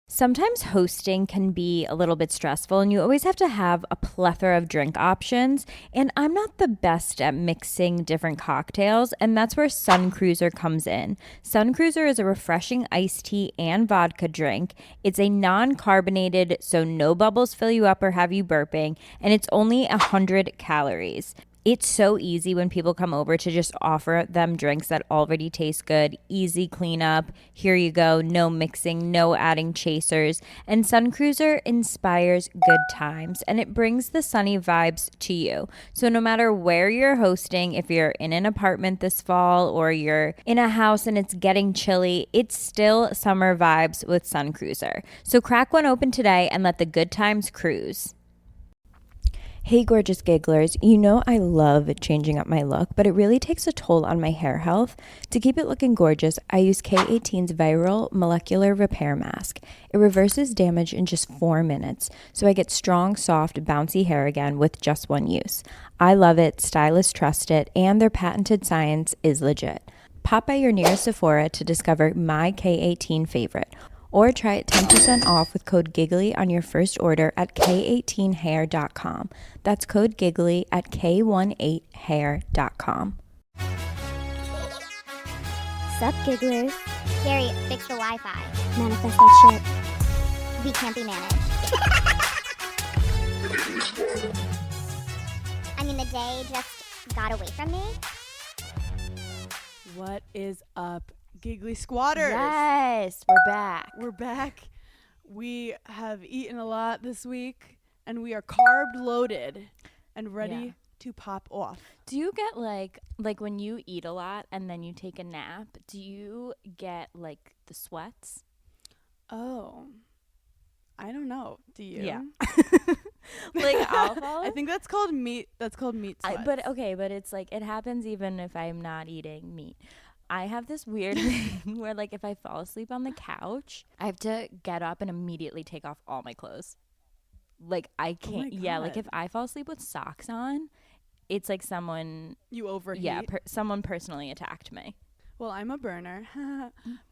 Sometimes hosting can be a little bit stressful and you always have to have a plethora of drink options. And I'm not the best at mixing different cocktails, and that's where Sun Cruiser comes in. Sun Cruiser is a refreshing iced tea and vodka drink. It's a non-carbonated, so no bubbles fill you up or have you burping, and it's only 100 calories. It's so easy when people come over to just offer them drinks that already taste good, easy cleanup. Here you go, no mixing, no adding chasers. And Sun Cruiser inspires good times and it brings the sunny vibes to you. So no matter where you're hosting, if you're in an apartment this fall or you're in a house and it's getting chilly, it's still summer vibes with Sun Cruiser. So crack one open today and let the good times cruise. Hey gorgeous gigglers, you know I love changing up my look, but it really takes a toll on my hair health. To keep it looking gorgeous, I use K18's Viral Molecular Repair Mask. It reverses damage in just 4 minutes, so I get strong, soft, bouncy hair again with just one use. I love it, stylists trust it, and their patented science is legit. Pop by your nearest Sephora to discover my K18 favorite. Or try it 10% off with code GIGGLY on your first order at K18hair.com. That's code GIGGLY at K18hair.com. Sup, gigglers? Gary, fix the Wi-Fi. Manifest that shit. We can't be managed. I mean, the day just got away from me. What is up, Giggly Squatters? Yes, we're back. We're back. We have eaten a lot this week, and we are carb loaded and ready to pop off. Do you get like when you eat a lot and then you take a nap, do you get like the sweats? Oh, I don't know. Do you? Yeah. Like alcohol? I think that's called meat. That's called meat sweats. But it's like it happens even if I'm not eating meat. I have this weird thing where like if I fall asleep on the couch, I have to get up and immediately take off all my clothes. Like I can't. Yeah, like if I fall asleep with socks on, it's like someone you overheat. Yeah, someone personally attacked me. Well, I'm a burner,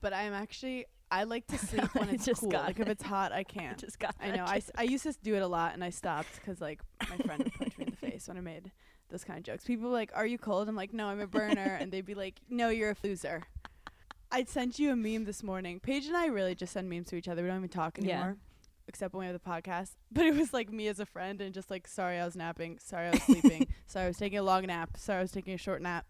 but I'm actually I like to sleep when it's cool. Like if it's hot, I can't. I know. I used to do it a lot and I stopped because like my friend would punch me in the face when I made those kind of jokes. People were like, "Are you cold?" I'm like, "No, I'm a burner," and they'd be like, "No, you're a loser." I sent you a meme this morning. Paige and I really just send memes to each other. We don't even talk anymore, except when we have the podcast. But it was like me as a friend and just like, "Sorry, I was napping. Sorry, I was sleeping. Sorry, I was taking a long nap. Sorry, I was taking a short nap."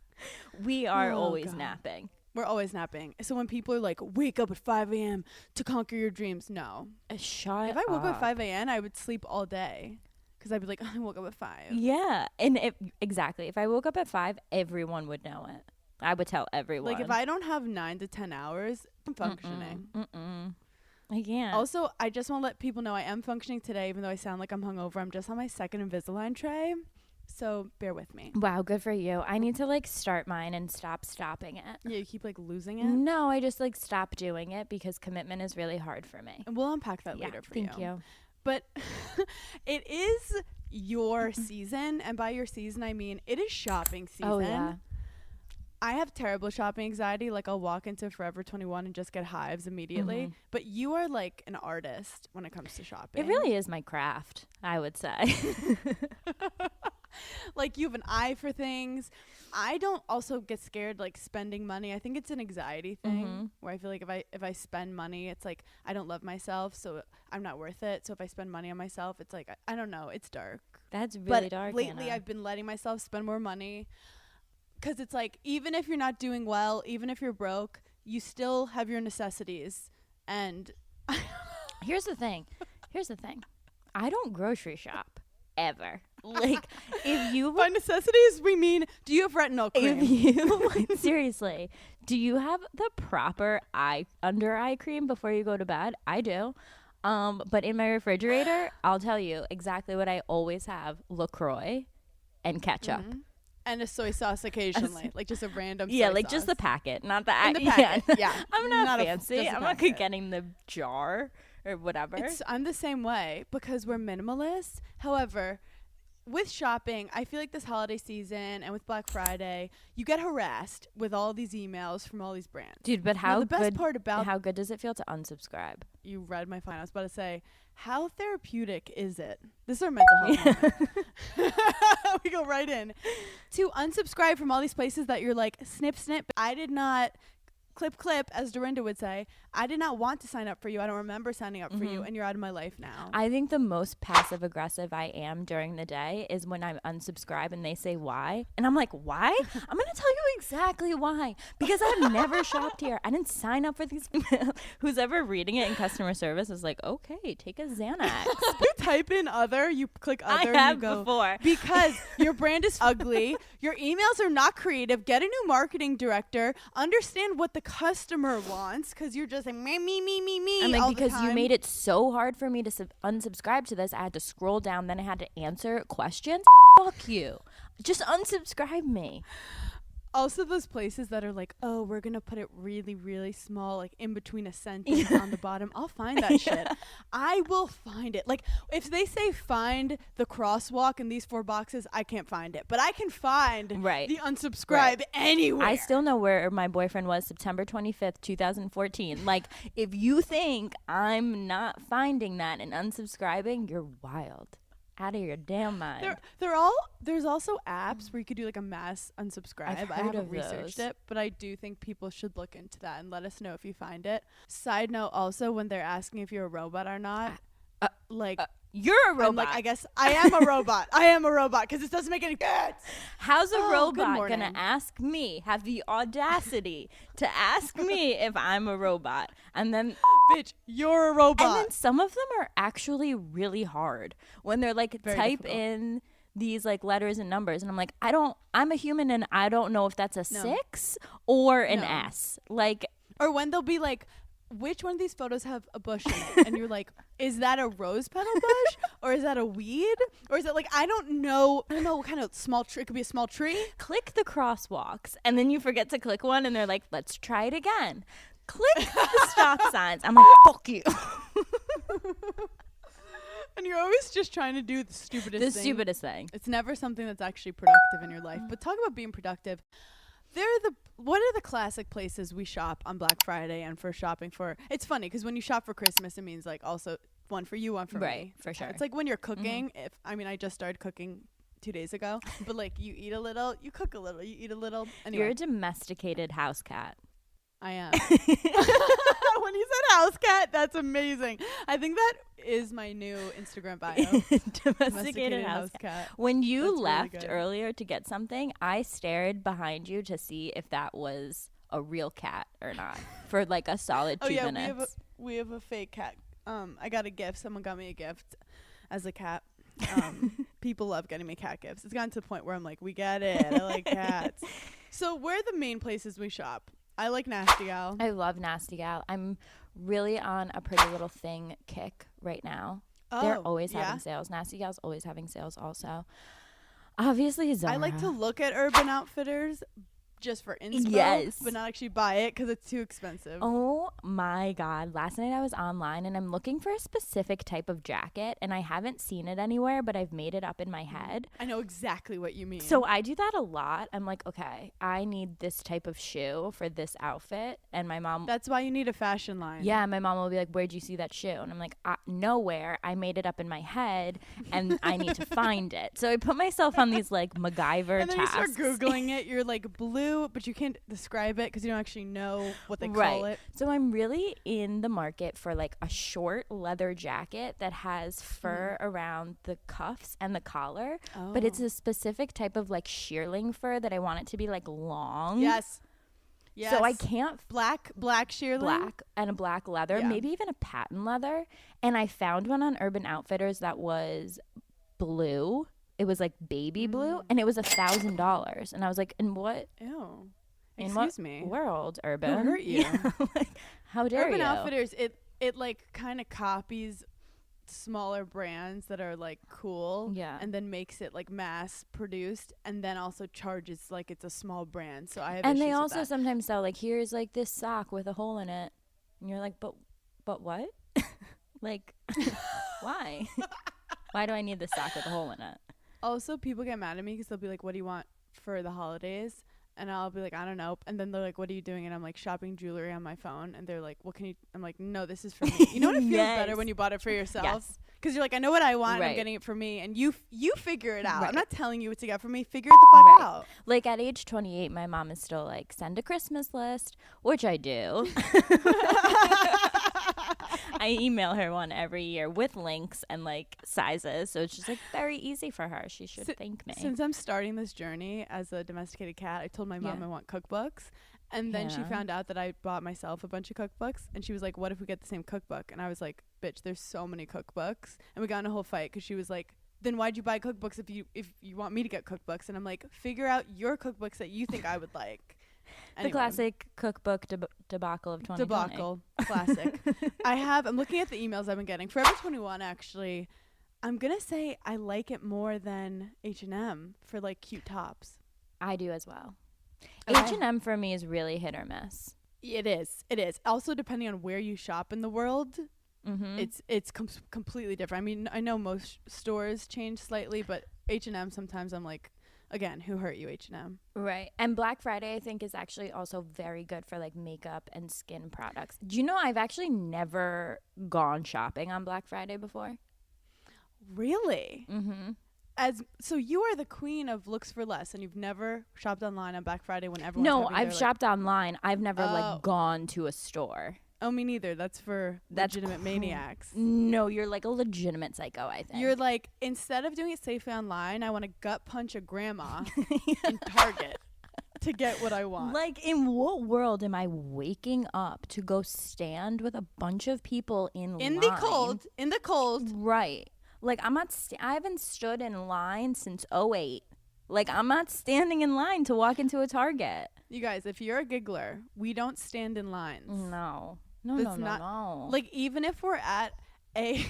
We are always napping. We're always napping. So when people are like, "Wake up at 5 a.m. to conquer your dreams," no. Shut If I woke up at 5 a.m., I would sleep all day. Because I'd be like, I woke up at 5. Yeah. And exactly. If I woke up at 5, everyone would know it. I would tell everyone. Like, if I don't have 9 to 10 hours, I'm functioning. I can't. Also, I just want to let people know I am functioning today, even though I sound like I'm hungover. I'm just on my second Invisalign tray. So bear with me. Wow, good for you. I need to like start mine and stop stopping it. Yeah, you keep like losing it? No, I just like stop doing it because commitment is really hard for me. And we'll unpack that later for you. Thank you. But it is your season, and by your season, I mean it is shopping season. Oh, yeah. I have terrible shopping anxiety. Like, I'll walk into Forever 21 and just get hives immediately. But you are like an artist when it comes to shopping. It really is my craft, I would say. Like, you have an eye for things. I don't also get scared like spending money. I think it's an anxiety thing where I feel like if I spend money, it's like I don't love myself, so I'm not worth it. So if I spend money on myself, it's like I don't know, it's dark. That's really dark. Lately Anna. I've been letting myself spend more money because it's like even if you're not doing well, even if you're broke, you still have your necessities. And Here's the thing. I don't grocery shop ever. Like, if you by necessities we mean, do you have retinol cream? If you seriously, do you have the proper under eye cream before you go to bed? I do. But in my refrigerator, I'll tell you exactly what I always have: LaCroix and ketchup. And a soy sauce occasionally, like just a random yeah, soy like sauce. just the packet, not the In the packet. Yeah. I'm not Not fancy. I'm not getting the jar or whatever. I'm the same way because we're minimalists. However, with shopping, I feel like this holiday season and with Black Friday, you get harassed with all these emails from all these brands. Dude, but Now, the best part about how good does it feel to unsubscribe? you read my fine. I was about to say, how therapeutic is it? This is our mental health moment. We go right in to unsubscribe from all these places that you're like snip snip. I did not clip, as Dorinda would say. I did not want to sign up for you. I don't remember signing up for you, and you're out of my life now. I think the most passive aggressive I am during the day is when I'm unsubscribed and they say why. And I'm like, why? I'm going to tell you exactly why. Because I've never shopped here. I didn't sign up for these. Who's ever reading it in customer service is like, okay, take a Xanax. You type in other, you click other, I have and you go, before. because your brand is ugly, your emails are not creative, get a new marketing director, understand what the customer wants, because you're just like me I'm like, all because the you time. made it so hard for me to unsubscribe to this. I had to scroll down, then I had to answer questions. Fuck you. Just unsubscribe me. Also, those places that are like, oh, we're going to put it really, really small, like in between a sentence on the bottom. I'll find that shit. I will find it. Like, if they say find the crosswalk in these 4 boxes, I can't find it. But I can find the unsubscribe anywhere. I still know where my boyfriend was September 25th, 2014. Like, if you think I'm not finding that and unsubscribing, you're wild. Out of your damn mind. There's also apps where you could do like a mass unsubscribe. I haven't researched it, but I do think people should look into that and let us know if you find it. Side note, also, when they're asking if you're a robot or not, you're a robot. I'm like, I guess I am a robot. I am a robot because this doesn't make any sense. How's a robot gonna ask me, have the audacity to ask me if I'm a robot? And then, bitch, you're a robot. And then some of them are actually really hard when they're like, Very type difficult. in these like letters and numbers. And I'm like, I'm a human and I don't know if that's a 6 or an S. Like, or when they'll be like, which one of these photos have a bush in it? And you're like, is that a rose petal bush? Or is that a weed? Or is it like, I don't know what kind of small tree. It could be a small tree. Click the crosswalks. And then you forget to click one and they're like, let's try it again. Click the stop signs. I'm like, fuck you. And you're always just trying to do the stupidest thing. It's never something that's actually productive in your life. But talk about being productive. What are the classic places we shop on Black Friday and for shopping for? It's funny because when you shop for Christmas, it means like also one for you, one for me. Right, for sure. It's like when you're cooking. I just started cooking 2 days ago, but like you eat a little, you cook a little, you eat a little. Anyway. You're a domesticated house cat. I am. When you said house cat, that's amazing. I think that is my new Instagram bio. Domesticated house cat. When you That's left really earlier to get something, I stared behind you to see if that was a real cat or not for like a solid 2 minutes. We have a fake cat. I got a gift. Someone got me a gift as a cat. People love getting me cat gifts. It's gotten to the point where I'm like, we get it. I like cats. So where are the main places we shop? I like Nasty Gal. I love Nasty Gal. I'm really on a Pretty Little Thing kick right now. They're always having sales. Nasty Gal's always having sales also. Obviously, Zara. I like to look at Urban Outfitters just for inspo, but not actually buy it because it's too expensive. Oh my God. Last night I was online and I'm looking for a specific type of jacket and I haven't seen it anywhere, but I've made it up in my head. I know exactly what you mean. So I do that a lot. I'm like, okay, I need this type of shoe for this outfit. And my mom. That's why you need a fashion line. Yeah. My mom will be like, where'd you see that shoe? And I'm like, nowhere. I made it up in my head and I need to find it. So I put myself on these like MacGyver and then tasks. you start Googling it. You're like blue, but you can't describe it because you don't actually know what they call it. So I'm really in the market for like a short leather jacket that has fur around the cuffs and the collar, but it's a specific type of like shearling fur that I want it to be like long. Yes. So I can't black shearling, black and a black leather, maybe even a patent leather. And I found one on Urban Outfitters that was blue. It was like baby blue, and it was $1,000. And I was like, "In what? Ew. Excuse me. World, Urban? Who hurt you? Yeah, like, how dare Urban you?" Outfitters, it like kind of copies smaller brands that are like cool, and then makes it like mass produced, and then also charges like it's a small brand. So I have. And they issues with also that. sometimes sell like, here's like this sock with a hole in it, and you're like, but what? Like, why? Why do I need this sock with a hole in it? Also, people get mad at me because they'll be like, what do you want for the holidays? And I'll be like, I don't know. And then they're like, what are you doing? And I'm like, shopping jewelry on my phone. And they're like, what can you? I'm like, no, this is for me. You know what? It feels better when you bought it for yourself. Yes. Because you're like, I know what I want. And I'm Right. getting it for me. And you figure it out. Right. I'm not telling you what to get for me. Figure it the fuck Right. out. Like at age 28, my mom is still like, send a Christmas list, which I do. I email her one every year with links and like sizes. So it's just like very easy for her. She should thank me. Since I'm starting this journey as a domesticated cat, I told my mom Yeah. I want cookbooks. And then she Yeah. found out that I bought myself a bunch of cookbooks. And she was like, what if we get the same cookbook? And I was like, bitch, there's so many cookbooks. And we got in a whole fight because she was like, then why'd you buy cookbooks if you want me to get cookbooks? And I'm like, figure out your cookbooks that you think I would like. The classic cookbook debacle of 2020. Debacle. Classic. I'm looking at the emails I've been getting. Forever 21, actually, I'm going to say I like it more than H&M for like cute tops. I do as well. Okay. H&M for me is really hit or miss. It is. Also, depending on where you shop in the world, Mm-hmm. it's completely different. I mean, I know most stores change slightly, but H&M sometimes I'm like, again, who hurt you, H&M? Right. And Black Friday, I think, is actually also very good for like makeup and skin products. Do you know I've actually never gone shopping on Black Friday before? Really? Mm-hmm. So you are the queen of looks for less, and you've never shopped online on Black Friday when everyone's No, having I've their, shopped online. I've never Oh. like gone to a store. Oh, me neither. That's for That's legitimate maniacs. No, you're like a legitimate psycho, I think. You're like, instead of doing it safely online, I want to gut punch a grandma in Target to get what I want. Like, in what world am I waking up to go stand with a bunch of people in in line? the cold. Right. Like, I'm not, I haven't stood in line since '08. Like, I'm not standing in line to walk into a Target. You guys, if you're a giggler, we don't stand in lines. No. No, That's no, not- no. Like, even if we're at even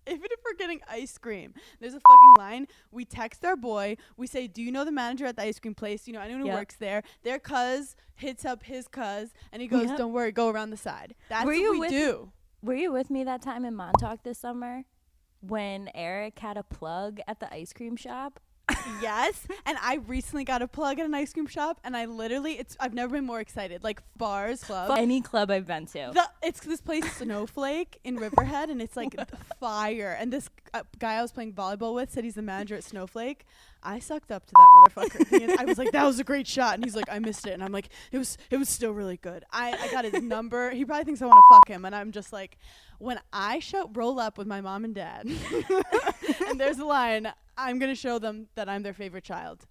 if we're getting ice cream, there's a fucking line. We text our boy. We say, do you know the manager at the ice cream place? You know, anyone who Yep. works there. Their cuz hits up his cuz, and he goes, Yep. don't worry, go around the side. That's Were you what we with- do. Were you with me that time in Montauk this summer when Eric had a plug at the ice cream shop? Yes. And I recently got a plug at an ice cream shop, and I literally, I've never been more excited. Like, bars, club. Any club I've been to. It's this place Snowflake in Riverhead, and it's like fire. And this guy I was playing volleyball with said he's the manager at Snowflake. I sucked up to that motherfucker. And I was like, that was a great shot, and he's like, I missed it. And I'm like, it was still really good. I got his number. He probably thinks I want to fuck him, and I'm just like, when I roll up with my mom and dad, and there's a line, I'm gonna show them that I'm their favorite child.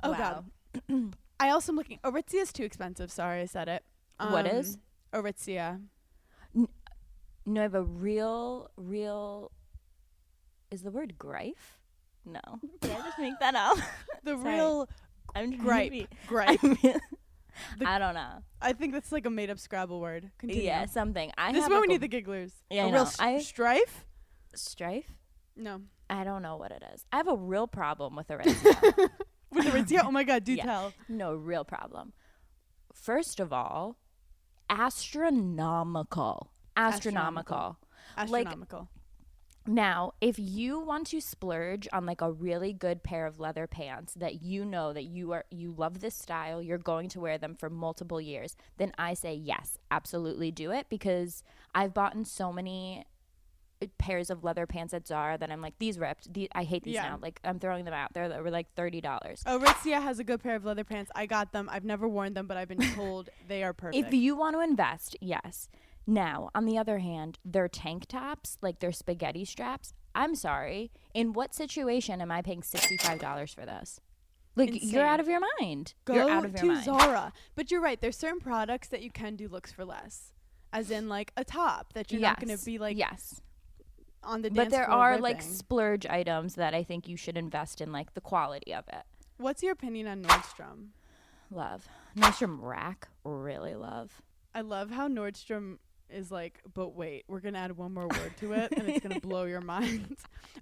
Oh Wow. God. I also am looking. Aritzia is too expensive. Sorry, I said it. What is? Aritzia? No, I have a real, is the word gripe? No. Did I just make that up? The Sorry. real I'm trying gripe. to be- Gripe. I don't know. I think that's like a made up Scrabble word. Continue. Yeah, something. This is have where like we a need the gigglers. Yeah, a I real know. strife? strife. No. I don't know what it is. I have a real problem with Aritzia. With Aritzia? Oh my God, do Yeah. tell. No, real problem. First of all, astronomical. Astronomical. Like, Astronomical. now, if you want to splurge on like a really good pair of leather pants that you know that you love this style, you're going to wear them for multiple years, then I say yes, absolutely do it, because I've bought in so many pairs of leather pants at Zara that I'm like, these ripped. I hate these Yeah. now. Like, I'm throwing them out. They were like $30. Aritzia has a good pair of leather pants. I got them. I've never worn them, but I've been told they are perfect. If you want to invest, yes. Now, on the other hand, their tank tops, like their spaghetti straps, I'm sorry. In what situation am I paying $65 for this? Like, Insane. you're out of your mind. Go You're out of your to mind. Zara. But you're right. There's certain products that you can do looks for less. As in, like, a top that you're not going to be, like, yes. on the dance But there floor are like ripping. splurge items that I think you should invest in, like the quality of it. What's your opinion on Nordstrom? Love. Nordstrom Rack, really love. I love how Nordstrom is like, but wait, we're going to add one more word to it, and it's going to blow your mind.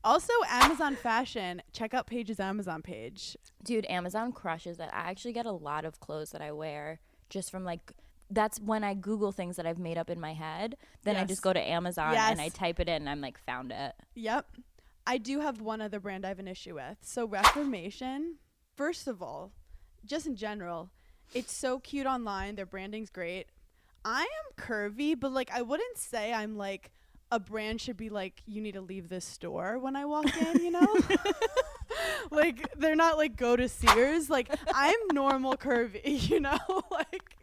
Also, Amazon Fashion. Check out Paige's Amazon page. Dude, Amazon crushes it. I actually get a lot of clothes that I wear just from like, that's when I Google things that I've made up in my head. Then I Yes. just go to Amazon Yes. and I type it in and I'm like, found it. Yep. I do have one other brand I have an issue with. So Reformation, first of all, just in general, it's so cute online. Their branding's great. I am curvy, but like I wouldn't say I'm like a brand should be like, you need to leave this store when I walk in, you know? Like they're not like go to Sears. Like I'm normal curvy, you know? Like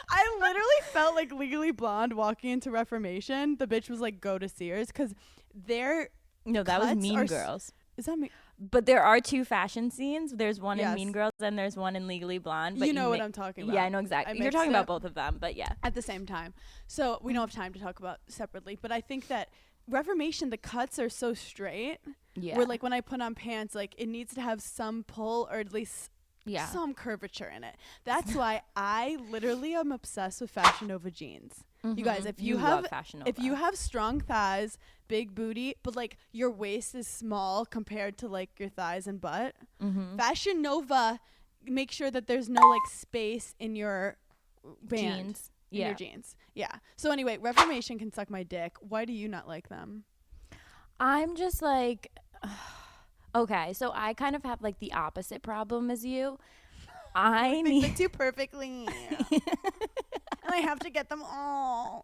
I literally felt like Legally Blonde walking into Reformation. The bitch was like go to Sears because their No, that was cuts Mean are Girls. Is that me? But there are two fashion scenes. There's one in Yes. Mean Girls and there's one in Legally Blonde. But You know what I'm talking about. Yeah, I know exactly. You're mixed talking about it both of them, but yeah. at the same time. So we don't have time to talk about separately. But I think that Reformation, the cuts are so straight. Yeah. Where like when I put on pants, like it needs to have some pull or at least Yeah. some curvature in it. That's why I literally am obsessed with Fashion Nova jeans. You guys, if you have love Fashion if Nova. you have strong thighs, big booty, but like your waist is small compared to like your thighs and butt, Fashion Nova, make sure that there's no like space in your band. Jeans. In Yeah. your jeans. Yeah. So anyway, Reformation can suck my dick. Why do you not like them? I'm just like, okay, so I kind of have like the opposite problem as you. I They need fit you perfectly. And I have to get them all.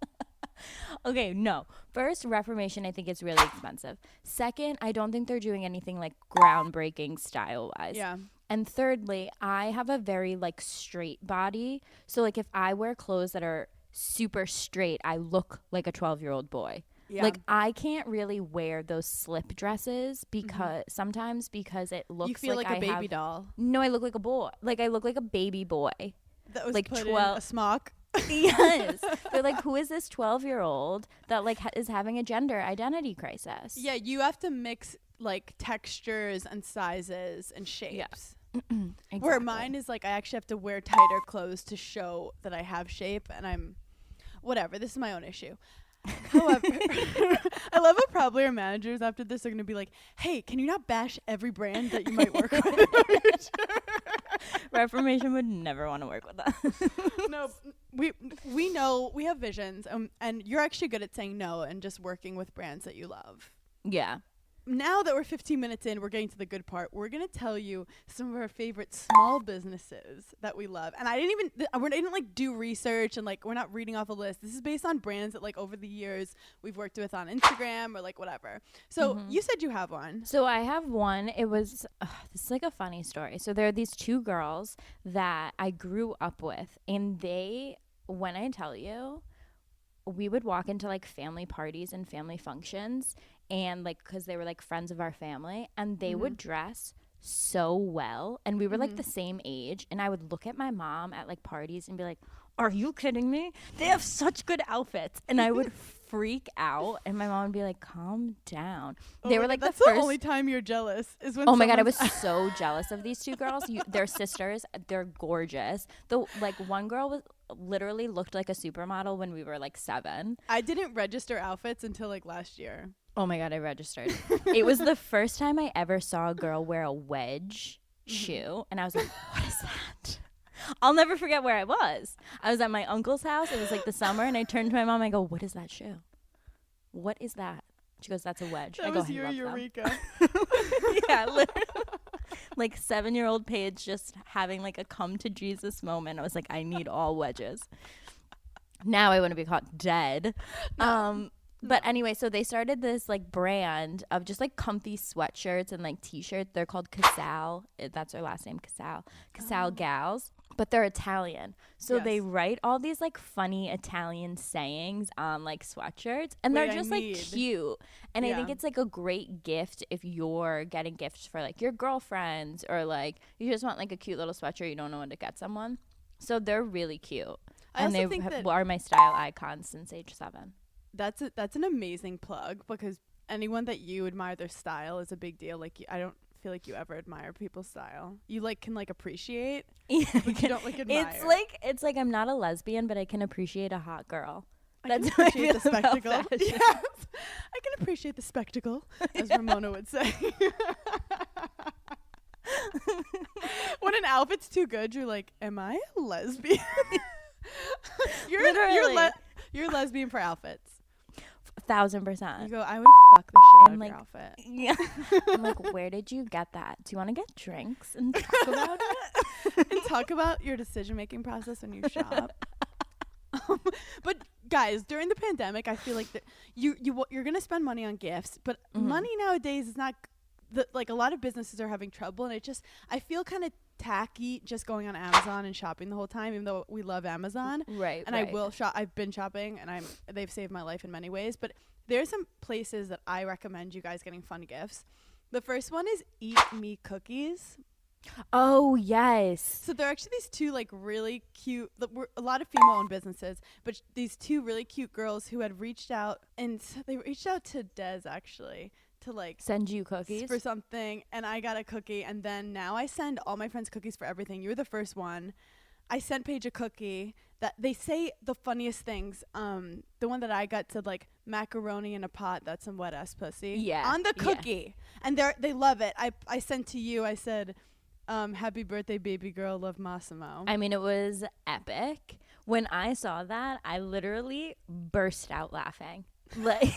Okay, no. First, Reformation, I think it's really expensive. Second, I don't think they're doing anything like groundbreaking style-wise. Yeah. And thirdly, I have a very like straight body. So like if I wear clothes that are super straight, I look like a 12-year-old boy. Yeah. Like I can't really wear those slip dresses because sometimes because it looks you feel like, a I baby have, doll. No, I look like a boy. Like I look like a baby boy. That was like put 12 in a smock. Yes. They're like, who is this 12-year-old that like is having a gender identity crisis? Yeah, you have to mix like textures and sizes and shapes. Exactly. Where mine is like I actually have to wear tighter clothes to show that I have shape, and I'm whatever. This is my own issue. However, I love how probably our managers after this are going to be like, hey, can you not bash every brand that you might work with? Reformation would never want to work with us. No, we know we have visions, and you're actually good at saying no and just working with brands that you love. Yeah. Now that we're 15 minutes in, we're getting to the good part. We're going to tell you some of our favorite small businesses that we love. And I didn't like do research and like we're not reading off a list. This is based on brands that like over the years we've worked with on Instagram or like whatever. So you said you have one. So I have one. It was this is like a funny story. So there are these two girls that I grew up with, and they, when I tell you, we would walk into like family parties and family functions, and like because they were like friends of our family, and they would dress so well, and we were like the same age, and I would look at my mom at like parties and be like, are you kidding me? They have such good outfits. And I would freak out, and my mom would be like, calm down. They were like that's the first only time you're jealous is when Oh my God, I was someone's- so jealous of these two girls. They're sisters. They're gorgeous. The like one girl was literally looked like a supermodel when we were like 7. I didn't register outfits until like last year. Oh my God, I registered. It was the first time I ever saw a girl wear a wedge shoe, and I was like, what is that? I'll never forget where I was. I was at my uncle's house. It was like the summer, and I turned to my mom. I go, what is that shoe? What is that? She goes, that's a wedge. That I go, was I your love them. eureka. Yeah, literally. Like 7-year-old Paige just having like a come to Jesus moment. I was like, I need all wedges. Now I want to be caught dead. But anyway, so they started this like brand of just like comfy sweatshirts and like t-shirts. They're called Casal. That's their last name, Casal. Casal Gals. But they're Italian. So they write all these like funny Italian sayings on like sweatshirts. And they're just like cute. And I think it's like a great gift if you're getting gifts for like your girlfriends, or like you just want like a cute little sweatshirt you don't know when to get someone. So they're really cute. And they are my style icons since age 7. That's an amazing plug, because anyone that you admire their style is a big deal. Like I don't feel like you ever admire people's style. You like can like appreciate, but you don't like admire. It's like I'm not a lesbian, but I can appreciate a hot girl. I can appreciate the spectacle. Yes, I can appreciate the spectacle, as Ramona would say. When an outfit's too good, you're like, am I a lesbian? You're lesbian for outfits. 1,000%. You go, I would fuck the shit out of like, your outfit. Yeah. I'm like, where did you get that? Do you want to get drinks and talk about it? And talk about your decision-making process when you shop. But guys, during the pandemic, I feel like that you're gonna spend money on gifts, but money nowadays is not like a lot of businesses are having trouble, and I feel kind of tacky just going on Amazon and shopping the whole time, even though we love Amazon. Right. And I will shop. I've been shopping, and they've saved my life in many ways. But there's some places that I recommend you guys getting fun gifts. The first one is Eat Me Cookies. Oh, yes. So they're actually these two like really cute, a lot of female-owned businesses, but these two really cute girls who had reached out, and they reached out to Des actually to like send you cookies for something, and I got a cookie, and then now I send all my friends cookies for everything. You were the first one. I sent Paige a cookie that they say the funniest things. The one that I got said like macaroni in a pot, that's some wet ass pussy. Yeah. On the cookie. Yeah. And they love it. I sent to you, I said, happy birthday, baby girl, love Massimo. I mean, it was epic. When I saw that, I literally burst out laughing. Like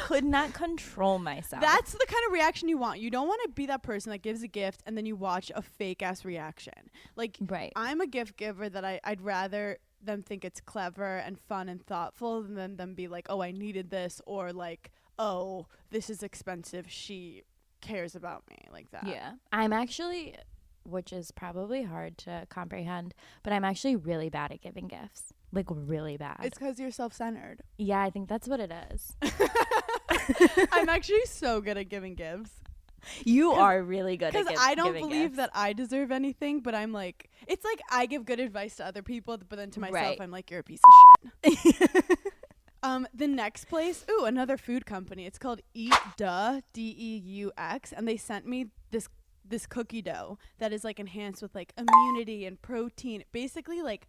could not control myself. That's the kind of reaction you want. You don't want to be that person that gives a gift and then you watch a fake ass reaction. Like, right. I'm a gift giver that I'd rather them think it's clever and fun and thoughtful than them be like, oh, I needed this, or like, oh, this is expensive, she cares about me, like that. Yeah. I'm actually, which is probably hard to comprehend, but I'm actually really bad at giving gifts. Like, really bad. It's because you're self-centered. Yeah, I think that's what it is. I'm actually so good at giving gifts. You are really good at giving gifts. Because I don't believe that I deserve anything, but I'm like, it's like I give good advice to other people, but then to myself, I'm like, you're a piece of shit. The next place, another food company. It's called Eat Duh, Deux, and they sent me this cookie dough that is like enhanced with like immunity and protein. Basically, like,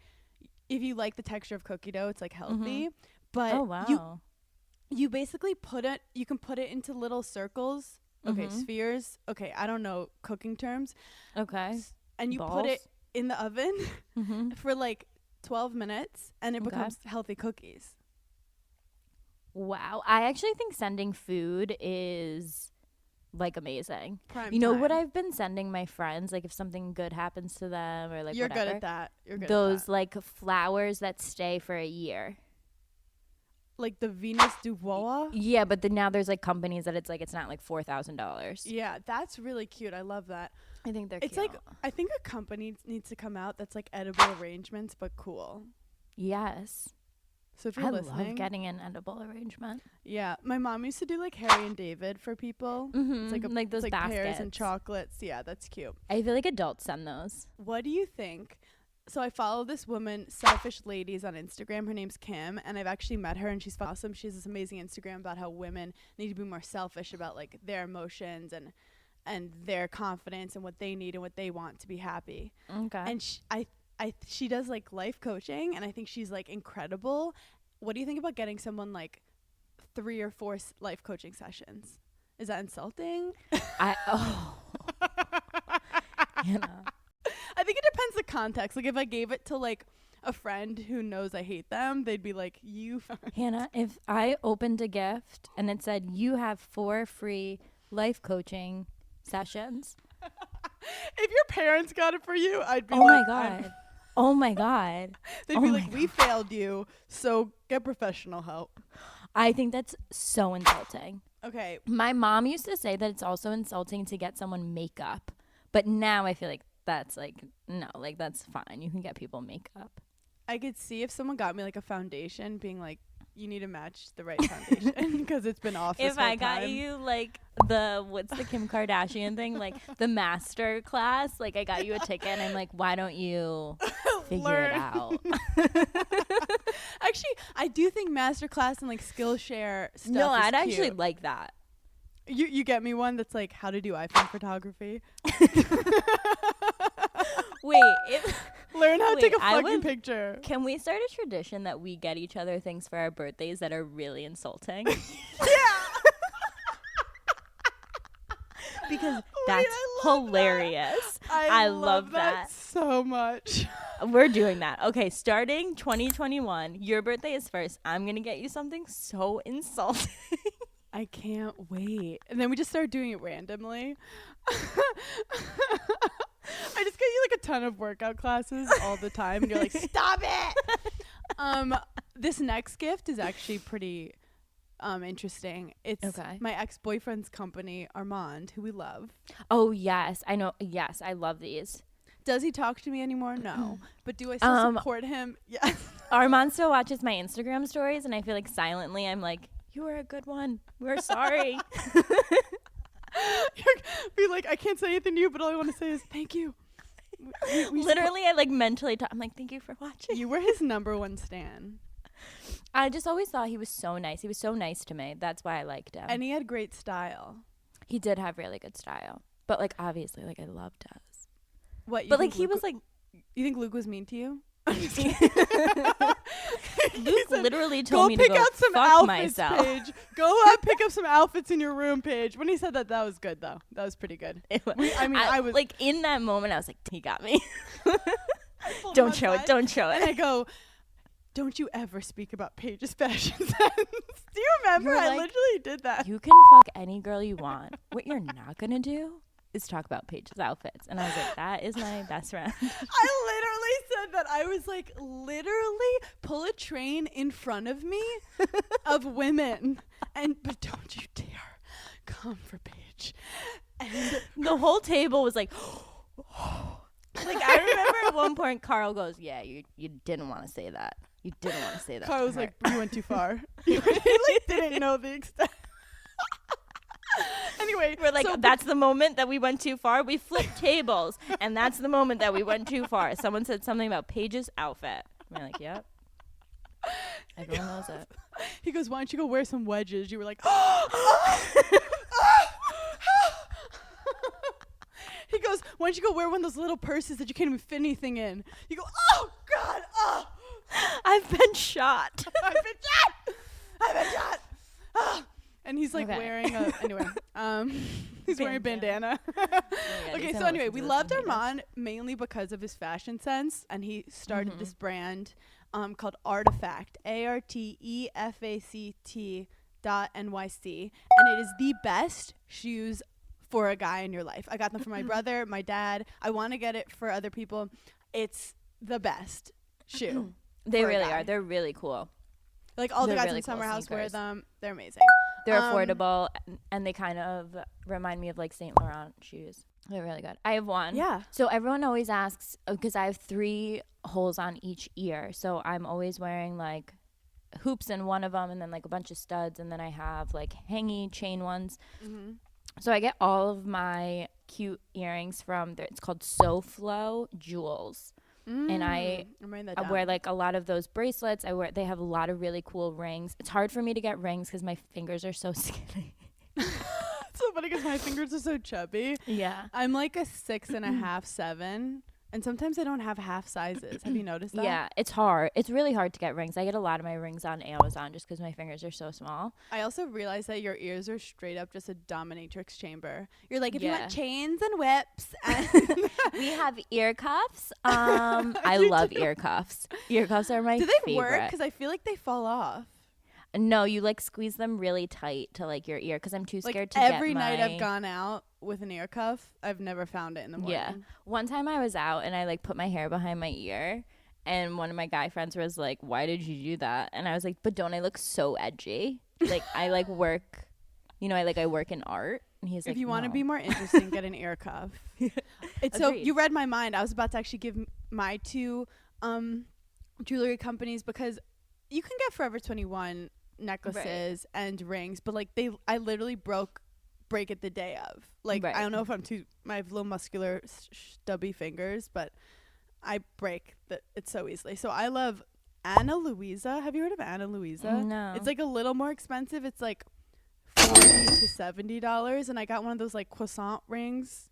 if you like the texture of cookie dough, it's like healthy. But oh, wow. You basically you can put it into little circles. Okay, spheres. Okay, I don't know cooking terms. Okay. And you put it in the oven for like 12 minutes, and it becomes healthy cookies. Wow. I actually think sending food is like amazing. Prime you know time. what I've been sending my friends, like if something good happens to them or like You're whatever, good at that. You're good those at that. like flowers that stay for a year. Like the Venus du Bois? Yeah, but now there's like companies that it's not like $4,000. Yeah, that's really cute. I love that. I think they're it's cute. like, I think a company needs to come out that's like edible arrangements but cool. Yes. So if you're listening, love getting an edible arrangement. Yeah, my mom used to do like Harry and David for people. It's like those like baskets. pears and chocolates. Yeah, that's cute. I feel like adults send those. What do you think? So I follow this woman, Selfish Ladies, on Instagram. Her name's Kim, and I've actually met her, and she's awesome. She has this amazing Instagram about how women need to be more selfish about like their emotions and their confidence and what they need and what they want to be happy. Okay. And she does like life coaching, and I think she's like incredible. What do you think about getting someone like 3 or 4 life coaching sessions? Is that insulting? You know. I think it depends the context. Like if I gave it to like a friend who knows I hate them, they'd be like, you. Hannah, if I opened a gift and it said you have 4 free life coaching sessions. If your parents got it for you, I'd be Oh like, my God. Oh my God. They'd be like, we failed you, so get professional help. I think that's so insulting. Okay. My mom used to say that it's also insulting to get someone makeup. But now I feel like that's like, no, like that's fine. You can get people makeup. I could see if someone got me like a foundation being like, you need to match the right foundation because it's been off this If whole I got time. you like what's the Kim Kardashian thing? Like the master class, like I got you a ticket and I'm like, why don't you figure it out? Actually, I do think masterclass and like Skillshare stuff No, is I'd actually cute. like that. You get me one that's like how to do iPhone photography. Wait, Learn how to take a I fucking would- picture. can we start a tradition that we get each other things for our birthdays that are really insulting? Yeah. because Wait, that's I love hilarious. that. I love that so much. We're doing that. Okay, starting 2021, your birthday is first. I'm going to get you something so insulting. I can't wait. And then we just start doing it randomly. I just get you like a ton of workout classes all the time and you're like, stop it. This next gift is actually pretty interesting. It's my ex-boyfriend's company, Armand, who we love. Oh, yes. I know. Yes, I love these. Does he talk to me anymore? No. But do I still support him? Yes. Armand still watches my Instagram stories, and I feel like silently I'm like, you were a good one. We're sorry. Be like, I can't say anything to you, but all I want to say is thank you. We Literally, I like mentally I'm like, thank you for watching. You were his number one stan. I just always thought he was so nice. He was so nice to me. That's why I liked him. And he had great style. He did have really good style. But like, obviously, like I loved us. What? But like, he was like, you think Luke was mean to you? Luke literally told me to go out some fuck outfits, myself. Paige. Go pick up some outfits in your room, Paige. When he said that, that was good though. That was pretty good. I was like in that moment. I was like, he got me. Don't show it. Don't show it. And I go, don't you ever speak about Paige's fashion sense. Do you remember? I literally did that. You can fuck any girl you want. What you're not gonna do is talk about Paige's outfits. And I was like, that is my best friend. I literally said that. I was like, literally pull a train in front of me of women. But don't you dare come for Paige. And the whole table was like, like I remember at one point Carl goes, yeah, you didn't want to say that. You didn't want to say that. Carl was like, you went too far. You like, didn't know the extent. Anyway, we're like, that's the moment that we went too far. We flipped tables, and that's the moment that we went too far. Someone said something about Paige's outfit. We're like, yep. Everyone knows it. He goes, why don't you go wear some wedges? You were like, he goes, why don't you go wear one of those little purses that you can't even fit anything in? You go, oh, God, oh. I've been shot. I've been shot. Oh. And he's like wearing he's wearing a bandana. Okay, so anyway, we loved Armand mainly because of his fashion sense, and he started this brand called Artifact, ARTEFACT.NYC, and it is the best shoes for a guy in your life. I got them for my brother, my dad. I want to get it for other people. It's the best shoe. They really are. They're really cool. Like all the guys really in Summer cool House wear sneakers. them. They're amazing. They're affordable, and they kind of remind me of like Saint Laurent shoes. They're really good. I have one. Yeah. So everyone always asks, because I have 3 holes on each ear. So I'm always wearing like hoops in one of them, and then like a bunch of studs, and then I have like hangy chain ones. So I get all of my cute earrings from it's called SoFlo Jewels. And I wear like a lot of those bracelets. They have a lot of really cool rings. It's hard for me to get rings because my fingers are so skinny. It's so funny because my fingers are so chubby. Yeah. I'm like a 6.5, 7. And sometimes I don't have half sizes. Have you noticed that? Yeah, it's hard. It's really hard to get rings. I get a lot of my rings on Amazon just because my fingers are so small. I also realized that your ears are straight up just a dominatrix chamber. You're like, if you want chains and whips. And we have ear cuffs. I love ear cuffs. Ear cuffs are my favorite. Do they work? Because I feel like they fall off. No, you like squeeze them really tight to like your ear because I'm too scared to get every night I've gone out with an ear cuff, I've never found it in the morning. Yeah. One time I was out and I like put my hair behind my ear, and one of my guy friends was like, why did you do that? And I was like, but don't I look so edgy? Like I like work, I work in art. And he's like, if you want to be more interesting, get an ear cuff. It's so you read my mind. I was about to actually give my 2 jewelry companies, because you can get Forever 21 necklaces and rings, but like I literally break it the day of. Like I don't know if I have little muscular stubby fingers, but I break it so easily. So I love Ana Luisa. Have you heard of Ana Luisa? No. It's like a little more expensive. It's like $40 to $70, and I got one of those like croissant rings.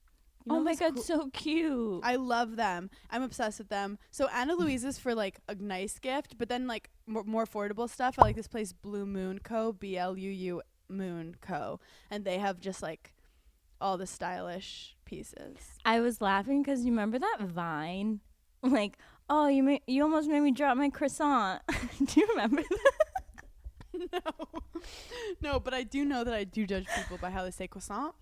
Oh my god, so cute. I love them. I'm obsessed with them. So Ana Luisa's for like a nice gift, but then like more affordable stuff. I like this place Blue Moon Co. BLUU Moon Co. And they have just like all the stylish pieces. I was laughing because you remember that Vine? Like, oh, you almost made me drop my croissant. Do you remember that? No, but I do know that I do judge people by how they say croissant.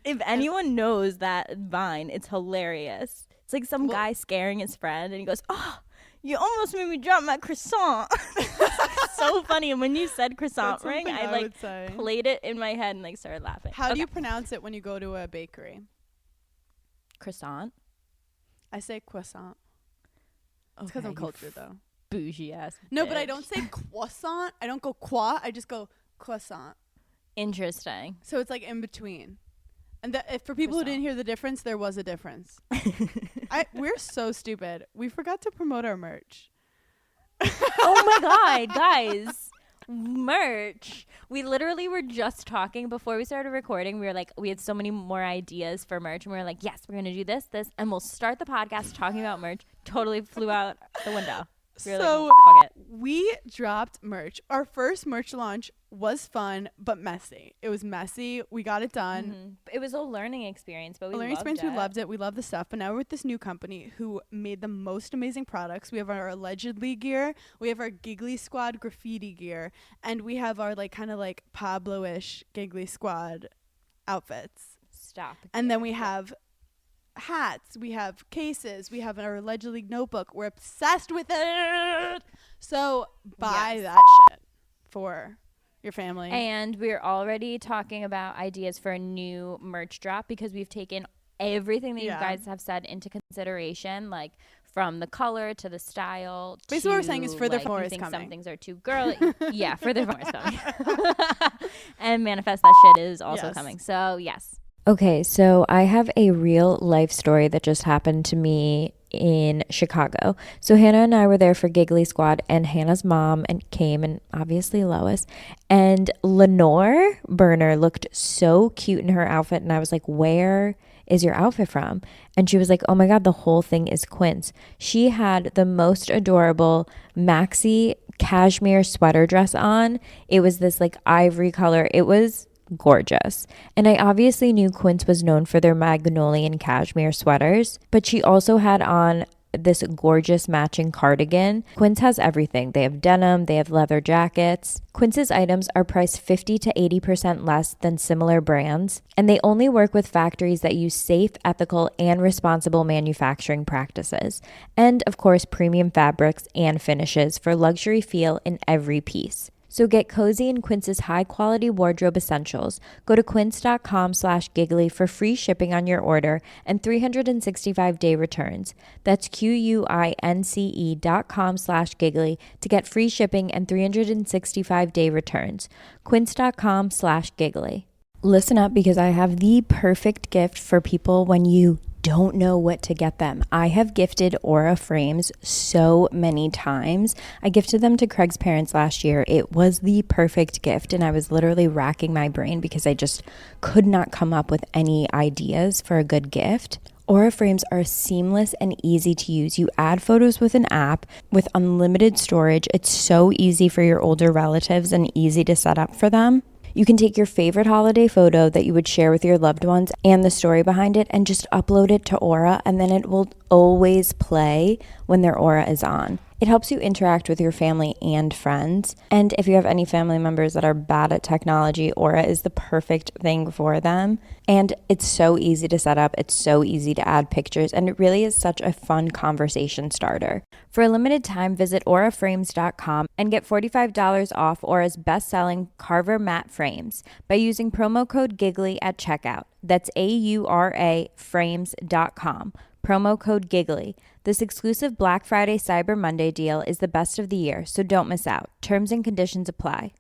If anyone knows that Vine, it's hilarious. It's like some guy scaring his friend, and he goes, "Oh, you almost made me drop my croissant." So funny. And when you said croissant ring, I like played it in my head and like started laughing. How do you pronounce it when you go to a bakery? Croissant. I say croissant. It's because I'm cultured, though. Bougie ass. No, bitch. but I don't say croissant. I don't go croix. I just go croissant. Interesting. So it's like in between. And if for people who didn't hear the difference, there was a difference. We're so stupid. We forgot to promote our merch. Oh my God, guys. Merch. We literally were just talking before we started recording. We were like, we had so many more ideas for merch. And we were like, yes, we're going to do this, and we'll start the podcast talking about merch. Totally flew out the window. So we dropped merch. Our first merch launch was fun, but messy. It was messy. We got it done. Mm-hmm. It was a learning experience, but we loved it. We loved the stuff. But now we're with this new company who made the most amazing products. We have our allegedly gear. We have our Giggly Squad graffiti gear. And we have our like kind of like Pablo-ish Giggly Squad outfits. Stop. And then we have hats, we have cases, we have our allegedly notebook. We're obsessed with it. So buy that shit for your family. And we're already talking about ideas for a new merch drop because we've taken everything that you guys have said into consideration, like from the color to the style. Basically, what we're saying is further like, more you is think coming. Some things are too girly. Yeah, further more is coming. And manifest that shit is also coming. So yes. Okay, so I have a real life story that just happened to me in Chicago. So Hannah and I were there for Giggly Squad, and Hannah's mom came, and obviously Lois. And Lenore Burner looked so cute in her outfit, and I was like, where is your outfit from? And she was like, oh my God, the whole thing is Quince. She had the most adorable maxi cashmere sweater dress on. It was this like ivory color. It was gorgeous. And I obviously knew Quince was known for their Magnolian cashmere sweaters, but she also had on this gorgeous matching cardigan. Quince has everything. They have denim, they have leather jackets. Quince's items are priced 50 to 80% less than similar brands, and they only work with factories that use safe, ethical, and responsible manufacturing practices. And of course, premium fabrics and finishes for luxury feel in every piece. So get cozy in Quince's high-quality wardrobe essentials. Go to quince.com/giggly for free shipping on your order and 365-day returns. That's QUINCE.com/giggly to get free shipping and 365-day returns. Quince.com/giggly. Listen up, because I have the perfect gift for people when you don't know what to get them. I have gifted Aura frames so many times. I gifted them to Craig's parents last year. It was the perfect gift, and I was literally racking my brain because I just could not come up with any ideas for a good gift. Aura frames are seamless and easy to use. You add photos with an app with unlimited storage. It's so easy for your older relatives and easy to set up for them. You can take your favorite holiday photo that you would share with your loved ones and the story behind it and just upload it to Aura, and then it will always play when their Aura is on. It helps you interact with your family and friends. And if you have any family members that are bad at technology, Aura is the perfect thing for them. And it's so easy to set up. It's so easy to add pictures. And it really is such a fun conversation starter. For a limited time, visit auraframes.com and get $45 off Aura's best-selling Carver matte frames by using promo code GIGGLY at checkout. That's AURA frames.com. Promo code GIGGLY. This exclusive Black Friday Cyber Monday deal is the best of the year, so don't miss out. Terms and conditions apply.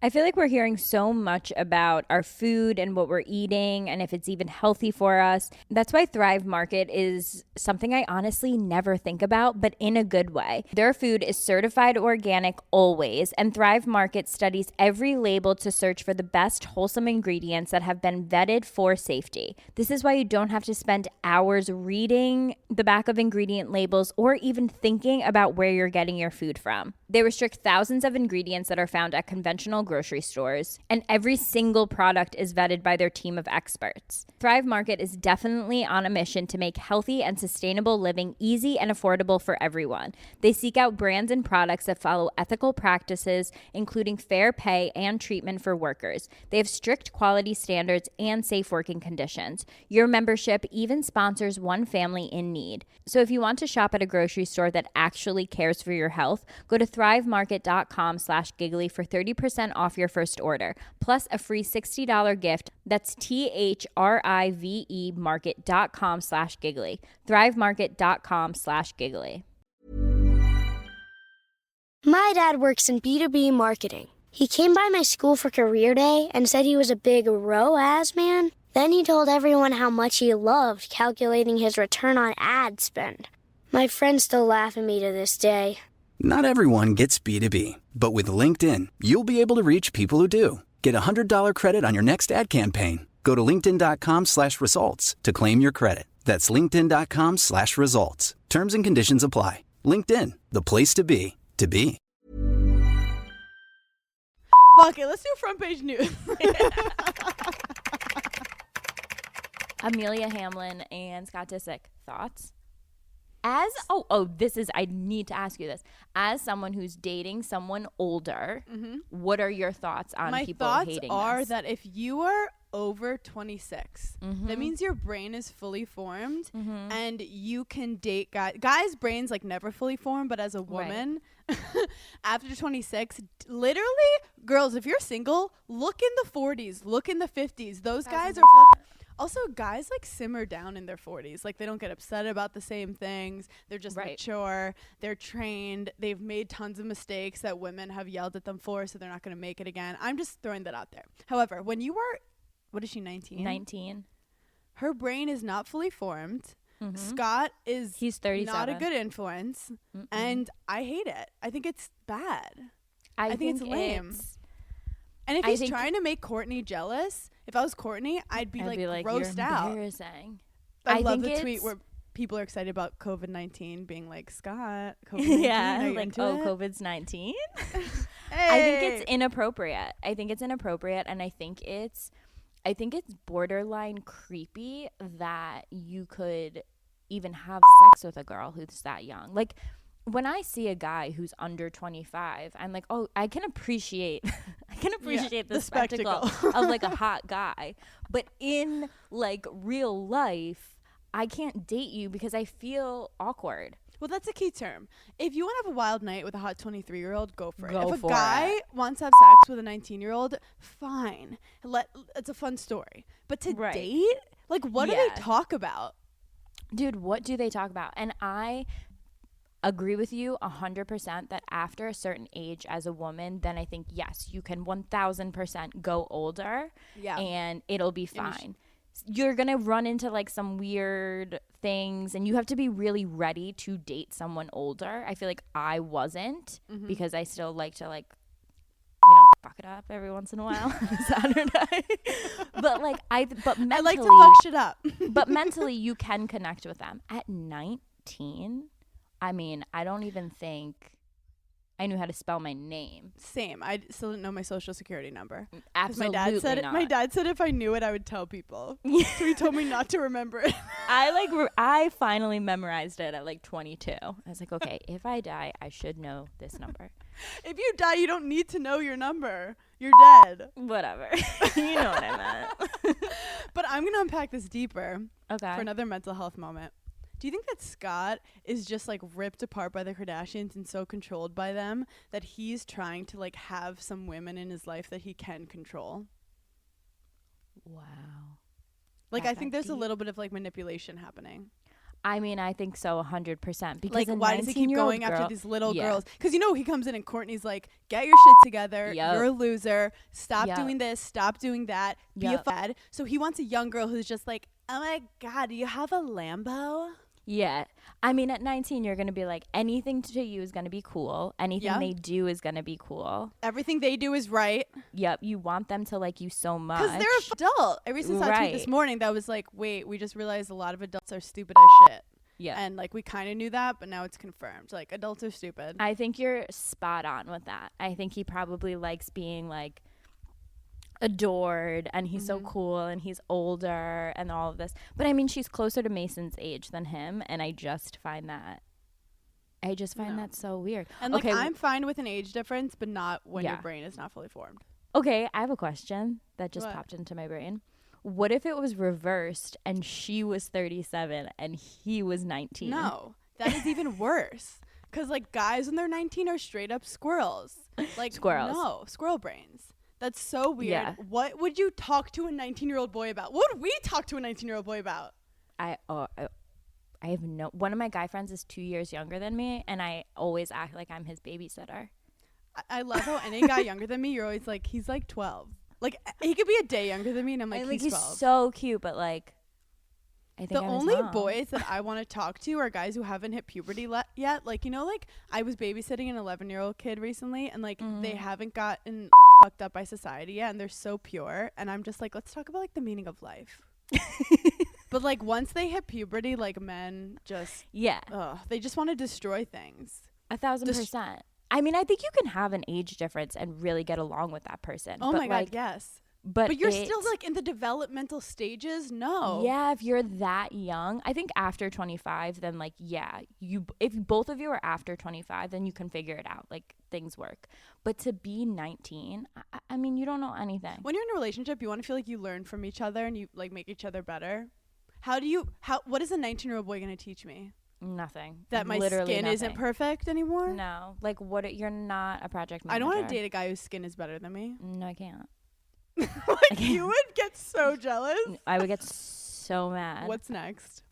I feel like we're hearing so much about our food and what we're eating and if it's even healthy for us. That's why Thrive Market is something I honestly never think about, but in a good way. Their food is certified organic always, and Thrive Market studies every label to search for the best wholesome ingredients that have been vetted for safety. This is why you don't have to spend hours reading the back of ingredient labels or even thinking about where you're getting your food from. They restrict thousands of ingredients that are found at conventional grocery stores. And every single product is vetted by their team of experts. Thrive Market is definitely on a mission to make healthy and sustainable living easy and affordable for everyone. They seek out brands and products that follow ethical practices, including fair pay and treatment for workers. They have strict quality standards and safe working conditions. Your membership even sponsors one family in need. So if you want to shop at a grocery store that actually cares for your health, go to thrivemarket.com/giggly for 30% off your first order, plus a free $60 gift. That's THRIVE market.com/giggly. thrivemarket.com/giggly. My dad works in B2B marketing. He came by my school for career day and said he was a big ROAS man. Then he told everyone how much he loved calculating his return on ad spend. My friends still laugh at me to this day. Not everyone gets B2B, but with LinkedIn, you'll be able to reach people who do. Get a $100 credit on your next ad campaign. Go to linkedin.com/results to claim your credit. That's linkedin.com/results. Terms and conditions apply. LinkedIn, the place to be, to be. Fuck it, let's do front page news. Amelia Hamlin and Scott Disick, thoughts? I need to ask you this. As someone who's dating someone older, what are your thoughts on people hating this? My thoughts are that if you are over 26, that means your brain is fully formed and you can date guys. Guys' brains like never fully formed, but as a woman, after 26, literally, girls, if you're single, look in the 40s, look in the 50s. Those guys are fucking... Also, guys like simmer down in their 40s. Like they don't get upset about the same things. They're just mature. They're trained. They've made tons of mistakes that women have yelled at them for, so they're not going to make it again. I'm just throwing that out there. However, when you are, what is she, 19? 19. Her brain is not fully formed. Scott is He's 37. Not a good influence. And I hate it. I think it's bad. I think it's lame. And if he's trying to make Courtney jealous, if I was Courtney, I'd be like grossed out. Embarrassing. I love the tweet where people are excited about COVID-19 being like, Scott, COVID-19, yeah, like, COVID's 19. Hey. I think it's inappropriate. And I think it's borderline creepy that you could even have sex with a girl who's that young. Like, when I see a guy who's under 25, I'm like, oh, I can appreciate the spectacle of like a hot guy. But in like real life, I can't date you because I feel awkward. Well, that's a key term. If you want to have a wild night with a hot 23-year-old, go for it. If a guy wants to have sex with a 19-year-old, fine. It's a fun story. But to date, like, what do they talk about? Dude, what do they talk about? And I agree with you 100% that after a certain age as a woman, then I think, yes, you can 1000% go older and it'll be fine. You're going to run into like some weird things and you have to be really ready to date someone older. I feel like I wasn't because I still like to like, fuck it up every once in a while on Saturday. But mentally, I like to fuck shit up. But mentally you can connect with them. At 19, I mean, I don't even think I knew how to spell my name. Same. I still didn't know my social security number. Absolutely not. My dad said if I knew it, I would tell people. So he told me not to remember it. I finally memorized it at like 22. I was like, okay, if I die, I should know this number. If you die, you don't need to know your number. You're dead. Whatever. You know what I meant. But I'm going to unpack this deeper for another mental health moment. Do you think that Scott is just like ripped apart by the Kardashians and so controlled by them that he's trying to like have some women in his life that he can control? Wow. Like, I think there's a little bit of like manipulation happening. I mean, I think so 100%. Because like, why does he keep going after these little girls? Because, he comes in and Courtney's like, get your shit together. You're a loser. Stop doing this. Stop doing that. Be a fad. So he wants a young girl who's just like, oh my God, do you have a Lambo? Yeah. I mean, at 19, you're going to be like, anything to you is going to be cool. Anything they do is going to be cool. Everything they do is right. Yep. You want them to like you so much. Because they're adult. I recently saw a tweet this morning that was like, wait, we just realized a lot of adults are stupid as shit. Yeah. And like we kind of knew that, but now it's confirmed. Like adults are stupid. I think you're spot on with that. I think he probably likes being like adored, and he's so cool, and he's older and all of this. But I mean, she's closer to Mason's age than him, and I just find that that so weird. And like I'm fine with an age difference, but not when your brain is not fully formed. Okay, I have a question that just popped into my brain. What if it was reversed and she was 37 and he was 19? No, that is even worse. Because like guys when they're 19 are straight up squirrels. Like squirrels. No, squirrel brains. That's so weird. Yeah. What would you talk to a 19-year-old boy about? What would we talk to a 19-year-old boy about? I have one of my guy friends is 2 years younger than me, and I always act like I'm his babysitter. I love how any guy younger than me, you're always like, he's like 12. Like he could be a day younger than me, and I'm like, he's 12. He's so cute, but like, I think the only boys that I want to talk to are guys who haven't hit puberty yet. Like, you know, like I was babysitting an 11-year-old kid recently, and like they haven't gotten fucked up by society yet, and they're so pure. And I'm just like, let's talk about like the meaning of life. But like once they hit puberty, like men just they just want to destroy things. 1,000%. I mean, I think you can have an age difference and really get along with that person. Oh my like, God, yes. But you're still like in the developmental stages. No. Yeah, if you're that young, I think after 25, then like, if both of you are after 25, then you can figure it out. Like things work. But to be 19, I mean, you don't know anything. When you're in a relationship, you want to feel like you learn from each other and you like make each other better. What is a 19-year-old boy going to teach me? Nothing. That my skin isn't perfect anymore? No. Like you're not a project manager. I don't want to date a guy whose skin is better than me. No, I can't. Like you would get so jealous. I would get so mad. What's next?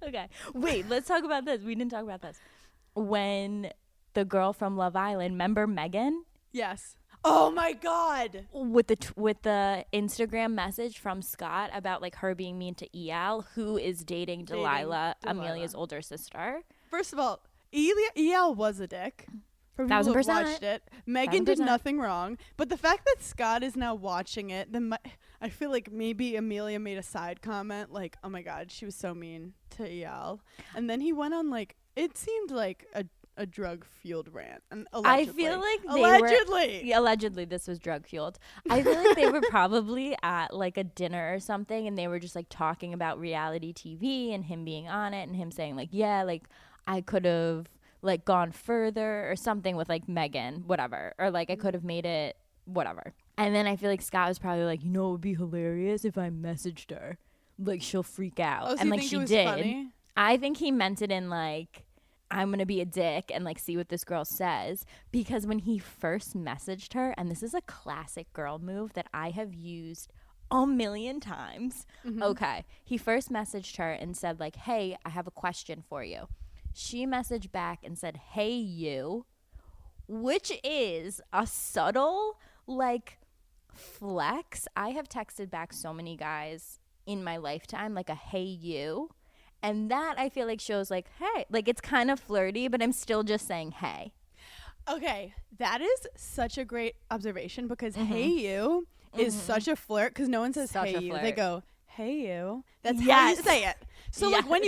Okay. Wait, let's talk about this. We didn't talk about this. When the girl from Love Island, remember Megan? Yes. Oh my God. With the Instagram message from Scott about like her being mean to El, who is dating Delilah, Amelia's older sister. First of all, El was a dick. For people who have watched it, Megan 1000%. Did nothing wrong. But the fact that Scott is now watching it, I feel like maybe Amelia made a side comment like, "Oh my God, she was so mean to El," and then he went on like it seemed like a drug-fueled rant. And I feel like allegedly this was drug-fueled. I feel like they were probably at like a dinner or something, and they were just like talking about reality TV and him being on it, and him saying like, "Yeah, like I could have like gone further or something with like Megan, whatever, or like I could have made it whatever." And then I feel like Scott was probably like, it would be hilarious if I messaged her, like she'll freak out. Oh, so and like she did. Funny? I think he meant it in like, I'm gonna be a dick and like see what this girl says, because when he first messaged her, and this is a classic girl move that I have used a million times. Okay, he first messaged her and said like, "Hey, I have a question for you." She messaged back and said, "Hey, you," which is a subtle, like, flex. I have texted back so many guys in my lifetime, like a "hey, you." And that, I feel like, shows, like, hey. Like, it's kind of flirty, but I'm still just saying hey. Okay, that is such a great observation, because hey, you is such a flirt, because no one says such hey, you. Flirt. They go, hey, you. That's how you say it. So like when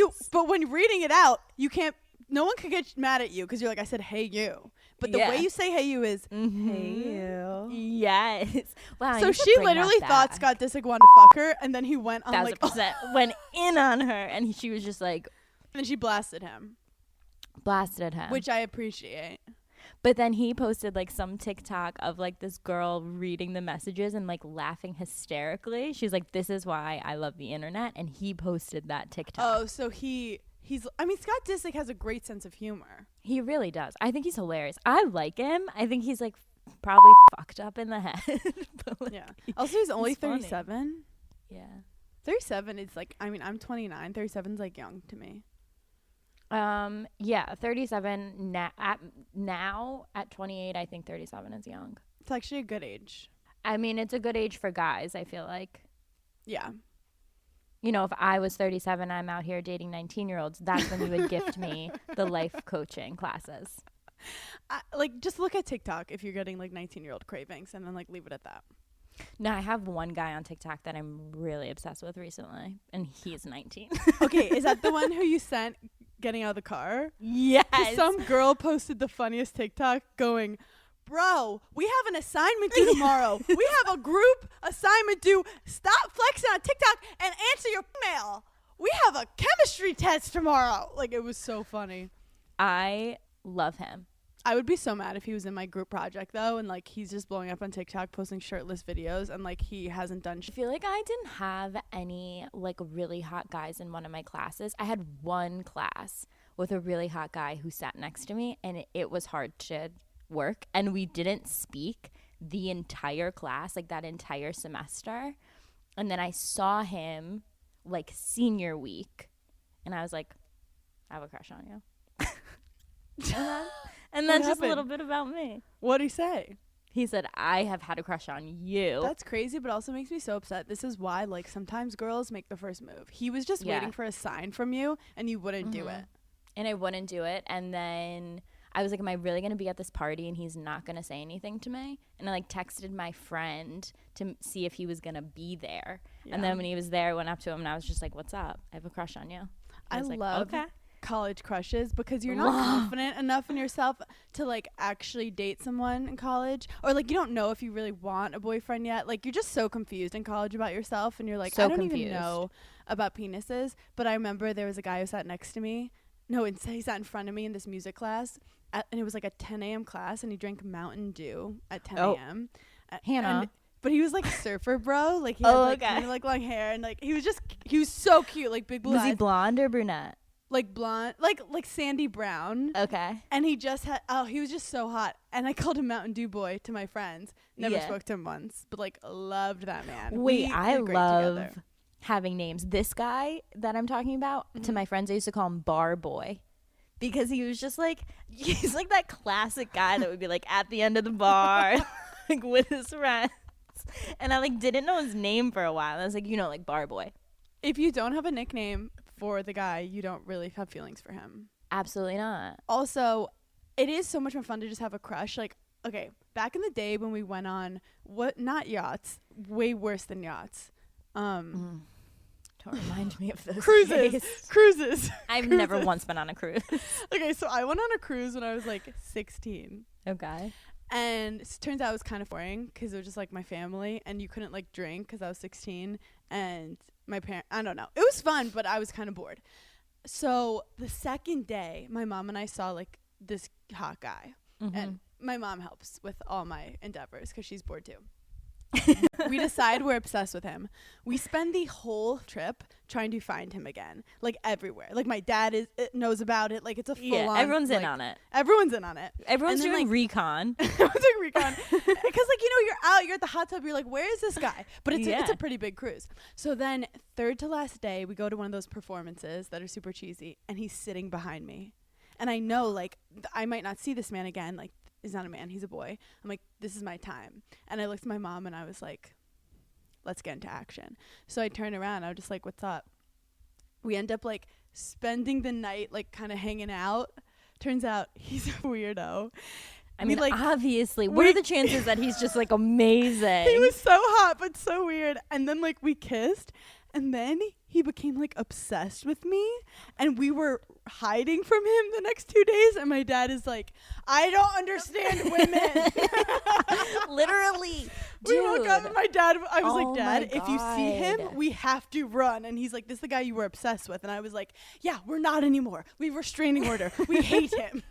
reading it out, you can't, no one could get mad at you because you're like, I said, hey, you. But the way you say hey, you is, hey, you. Yes. Wow. So she literally thought Scott Disick wanted to fuck her, and then he went on 1,000% went in on her, and she was just like. And then she blasted him. Which I appreciate. But then he posted like some TikTok of like this girl reading the messages and like laughing hysterically. She's like, "This is why I love the internet." And he posted that TikTok. Oh, so I mean, Scott Disick has a great sense of humor. He really does. I think he's hilarious. I like him. I think he's like probably fucked up in the head. But, like, yeah. Also, he's only 37. Yeah. 37 is like, I mean, I'm 29. 37 is like young to me. Yeah, 37 now at 28, I think 37 is young. It's actually a good age. I mean, it's a good age for guys, I feel like. Yeah. You know, if I was 37, I'm out here dating 19-year-olds, that's when you would gift me the life coaching classes. Like, just look at TikTok if you're getting like 19-year-old cravings, and then like leave it at that. No, I have one guy on TikTok that I'm really obsessed with recently, and he's 19. Okay, is that the one who you sent getting out of the car? Yes. Some girl posted the funniest TikTok going, bro, we have an assignment due tomorrow. We have a group assignment due. Stop flexing on TikTok and answer your email. We have a chemistry test tomorrow. Like, it was so funny. I love him. I would be so mad if he was in my group project, though, and, like, he's just blowing up on TikTok, posting shirtless videos, and, like, he hasn't done I feel like I didn't have any, like, really hot guys in one of my classes. I had one class with a really hot guy who sat next to me, and it was hard to work, and we didn't speak the entire class, like, that entire semester. And then I saw him, like, senior week, and I was like, I have a crush on you. And that's just a little bit about me. What'd he say? He said, I have had a crush on you. That's crazy, but also makes me so upset. This is why, like, sometimes girls make the first move. He was just waiting for a sign from you, and you wouldn't do it. And I wouldn't do it. And then I was like, am I really going to be at this party and he's not going to say anything to me? And I, like, texted my friend to see if he was going to be there. Yeah. And then when he was there, I went up to him, and I was just like, what's up? I have a crush on you. I was like, love okay. college crushes because you're not confident enough in yourself to, like, actually date someone in college, or, like, you don't know if you really want a boyfriend yet. Like, you're just so confused in college about yourself, and you're like, I don't even know about penises. But I remember there was a guy who sat next to me. No, he sat in front of me in this music class, and it was like a 10 a.m. class, and he drank Mountain Dew at 10 a.m. Hannah. But he was like a surfer bro. Like, he had like kind of like long hair, and like he was so cute, like big blue eyes. Was he blonde or brunette? Like blonde, like Sandy Brown. Okay. And he was just so hot. And I called him Mountain Dew boy to my friends. Never spoke to him once, but like loved that man. Wait, I love having names. This guy that I'm talking about, to my friends, I used to call him Bar Boy. Because he was just like, he's like that classic guy that would be like at the end of the bar, like with his friends. And I like didn't know his name for a while. I was like, like Bar Boy. If you don't have a nickname for the guy, you don't really have feelings for him. Absolutely not. Also, it is so much more fun to just have a crush. Like, okay, back in the day when we went on not yachts, way worse than yachts. Don't remind me of those cruises. I've never once been on a cruise. Okay, so I went on a cruise when I was like 16. Okay. And it turns out it was kind of boring because it was just like my family, and you couldn't like drink because I was 16, and my parents, I don't know. It was fun, but I was kind of bored. So the second day, my mom and I saw like this hot guy, and my mom helps with all my endeavors because she's bored too. We decide we're obsessed with him. We spend the whole trip trying to find him again, like everywhere. Like my dad knows about it. Like it's a full on. Everyone's in on it. Everyone's in on it. Everyone's doing like, recon. Everyone's doing recon because like you're at the hot tub. You're like, where is this guy? But it's a pretty big cruise. So then third to last day, we go to one of those performances that are super cheesy, and he's sitting behind me, and I know like I might not see this man again. Like. He's not a man, he's a boy. I'm like, this is my time. And I looked at my mom and I was like, let's get into action. So I turned around, I was just like, what's up? We end up like spending the night like kind of hanging out. Turns out he's a weirdo. I mean, like, obviously, what are the chances that he's just like amazing? He was so hot, but so weird. And then like we kissed, and then he became like obsessed with me, and we were hiding from him the next 2 days, and my dad is like, I don't understand women. Literally. We woke up and my dad, I was like, Dad, if you see him, we have to run. And he's like, this is the guy you were obsessed with. And I was like, yeah, we're not anymore. We have restraining order. We hate him.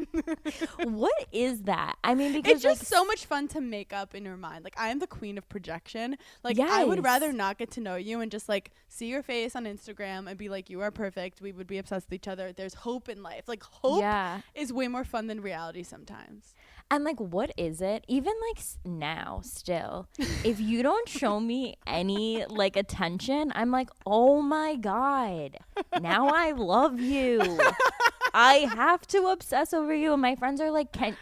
What is that? I mean, because it's just so much fun to make up in your mind. Like, I am the queen of projection. Like, I would rather not get to know you and just like see your face on Instagram and be like, you are perfect. We would be obsessed with each other. There's hope in life. Like, hope is way more fun than reality sometimes. And like, what is it? Even like now still, if you don't show me any like attention, I'm like, oh my God, now I love you. I have to obsess over you. And my friends are like, can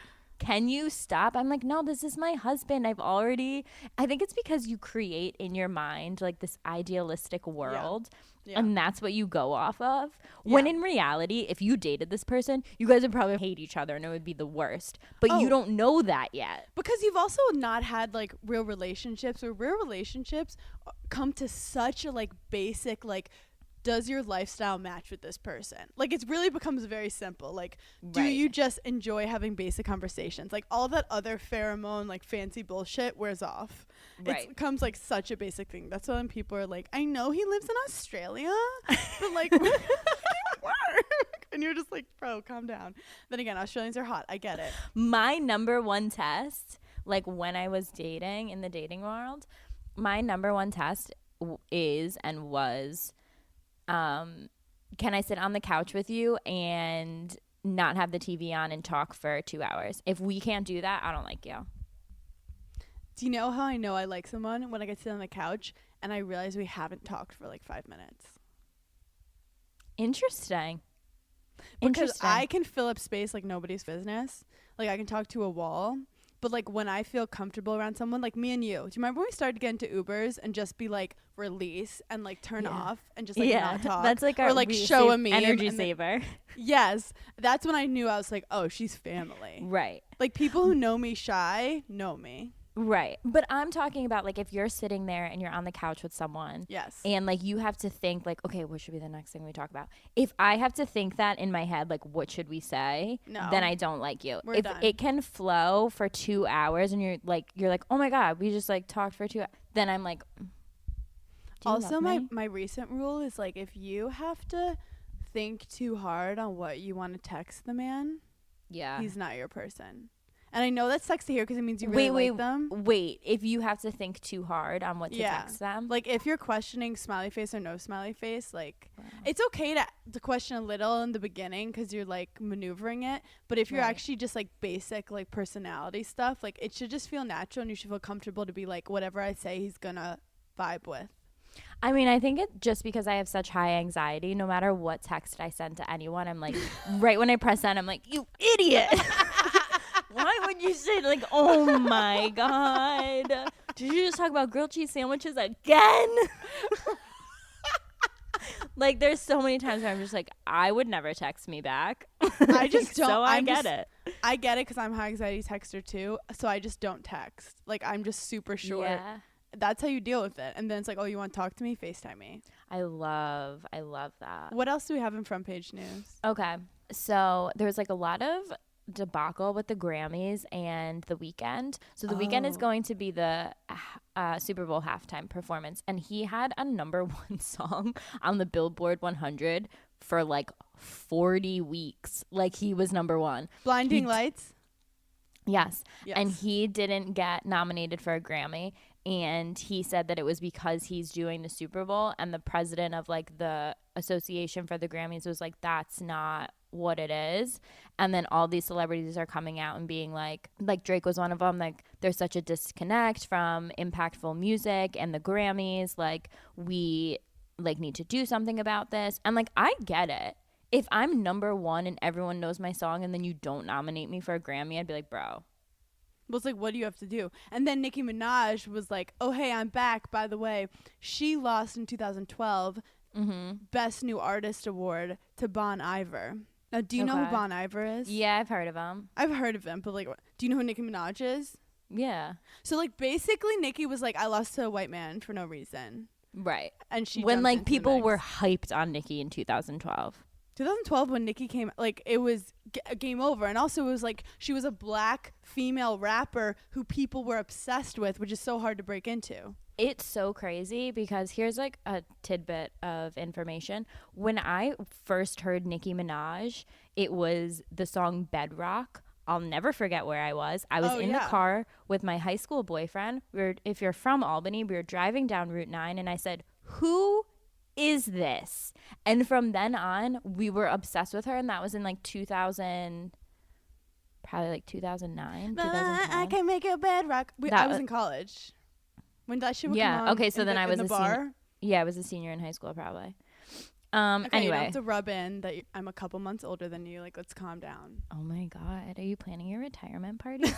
can you stop? I'm like, no, this is my husband. I think it's because you create in your mind like this idealistic world. Yeah. And that's what you go off of. Yeah. When in reality, if you dated this person, you guys would probably hate each other and it would be the worst. But you don't know that yet. Because you've also not had like real relationships, or real relationships come to such a like basic like, does your lifestyle match with this person? Like, it really becomes very simple. Like, do you just enjoy having basic conversations? Like, all that other pheromone, like, fancy bullshit wears off. Right. It becomes, like, such a basic thing. That's why when people are like, I know he lives in Australia, but, like, work. And you're just like, bro, calm down. Then again, Australians are hot. I get it. My number one test, like, when I was dating in the dating world, my number one test was... can I sit on the couch with you and not have the TV on and talk for 2 hours? If we can't do that, I don't like you. Do you know how I know I like someone? When I get to sit on the couch and I realize we haven't talked for like 5 minutes. Interesting. Because I can fill up space like nobody's business. Like, I can talk to a wall. But, like, when I feel comfortable around someone, like me and you, do you remember when we started getting into Ubers and just be, like, release and, like, turn off and just, like, not talk? That's, like, or, like, show a meme. Energy saver. Yes. That's when I knew. I was like, oh, she's family. Right. Like, people who know me shy know me. Right. But I'm talking about, like, if you're sitting there and you're on the couch with someone. Yes. And, like, you have to think, like, okay, what should be the next thing we talk about? If I have to think that in my head, like, what should we say? No. Then I don't like you. If it can flow for 2 hours and you're like, oh, my God, we just, like, talked for 2 hours. Then I'm like, also, my recent rule is, like, if you have to think too hard on what you want to text the man, he's not your person. And I know that sucks to hear because it means you really like them. Wait, if you have to think too hard on what to text them? Like, if you're questioning smiley face or no smiley face, like, it's okay to question a little in the beginning because you're, like, maneuvering it. But if you're actually just, like, basic, like, personality stuff, like, it should just feel natural and you should feel comfortable to be, like, whatever I say, he's going to vibe with. I mean, I think it just because I have such high anxiety, no matter what text I send to anyone, I'm like, right when I press send, I'm like, you idiot. Why would you say, like, oh, my God. Did you just talk about grilled cheese sandwiches again? Like, there's so many times where I'm just like, I would never text me back. I just don't. So I get it. I get it because I'm a high anxiety texter, too. So I just don't text. Like, I'm just super short. Yeah. That's how you deal with it. And then it's like, oh, you want to talk to me? FaceTime me. I love that. What else do we have in front page news? Okay. So there's, like, a lot of debacle with the Grammys and The Weeknd. So The Weeknd is going to be the Super Bowl halftime performance, and he had a number one song on the Billboard 100 for like 40 weeks. Like, he was number one. Blinding Lights? Yes. And he didn't get nominated for a Grammy. And he said that it was because he's doing the Super Bowl, and the president of like the association for the Grammys was like, that's not what it is. And then all these celebrities are coming out and being like Drake was one of them, like, there's such a disconnect from impactful music and the Grammys, like, we like need to do something about this. And like, I get it. If I'm number one and everyone knows my song and then you don't nominate me for a Grammy, I'd be like, bro. Well, it's like, what do you have to do? And then Nicki Minaj was like, oh, hey, I'm back, by the way. She lost in 2012 Best New Artist Award to Bon Iver. Now, do you know who Bon Iver is? Yeah, I've heard of him. I've heard of him, but like, do you know who Nicki Minaj is? Yeah. So like, basically, Nicki was like, I lost to a white man for no reason. Right. And she when like people were hyped on Nicki in 2012. 2012 when Nicki came, like, it was game over. And also it was like, she was a black female rapper who people were obsessed with, which is so hard to break into. It's so crazy because here's like a tidbit of information. When I first heard Nicki Minaj, it was the song Bedrock. I'll never forget where I was. I was in the car with my high school boyfriend. If you're from Albany, we were driving down Route 9 and I said, who is this? And from then on, we were obsessed with her, and that was in like 2000, probably like 2009, 2010. I can make a bedrock. I was in college when that shit would come on. Okay, so then I was a bar. Yeah, I was a senior in high school probably. Okay, you don't Anyway. have to rub in that I'm a couple months older than you. Like, let's calm down. Oh my God. Are you planning your retirement party?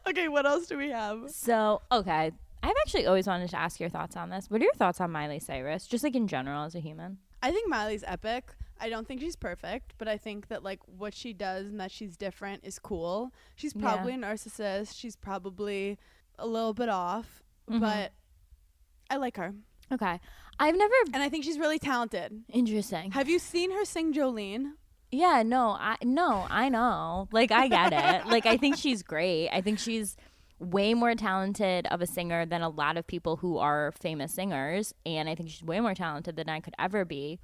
Okay, what else do we have? So, okay. I've actually always wanted to ask your thoughts on this. What are your thoughts on Miley Cyrus? Just like in general as a human? I think Miley's epic. I don't think she's perfect, but I think that like what she does and that she's different is cool. She's probably a narcissist. She's probably a little bit off, but I like her. Okay. I've never. And I think she's really talented. Interesting. Have you seen her sing Jolene? Yeah, I know. Like, I get it. Like, I think she's great. I think she's way more talented of a singer than a lot of people who are famous singers. And I think she's way more talented than I could ever be.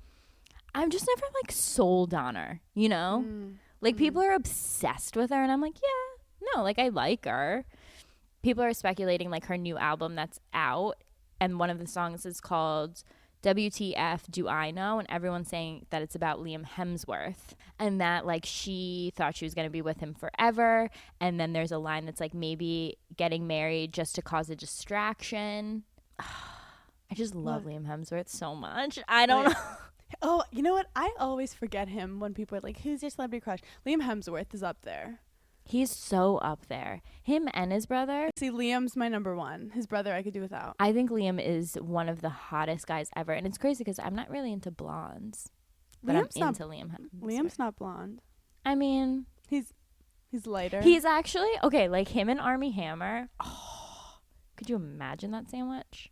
I'm just never, like, sold on her, you know? Like, people are obsessed with her. And I'm like, yeah, no, like, I like her. People are speculating, like, her new album that's out. And one of the songs is called WTF Do I Know? And everyone's saying that it's about Liam Hemsworth and that like she thought she was going to be with him forever. And then there's a line that's like maybe getting married just to cause a distraction. I just love Liam Hemsworth so much. I don't know. Oh, you know what? I always forget him when people are like, who's your celebrity crush? Liam Hemsworth is up there. He's so up there. Him and his brother. See, Liam's my number one. His brother I could do without. I think Liam is one of the hottest guys ever. And it's crazy because I'm not really into blondes. But I'm into Liam Hemsworth. Liam's not blonde. I mean, he's lighter. He's actually, okay, like him and Armie Hammer. Oh, could you imagine that sandwich?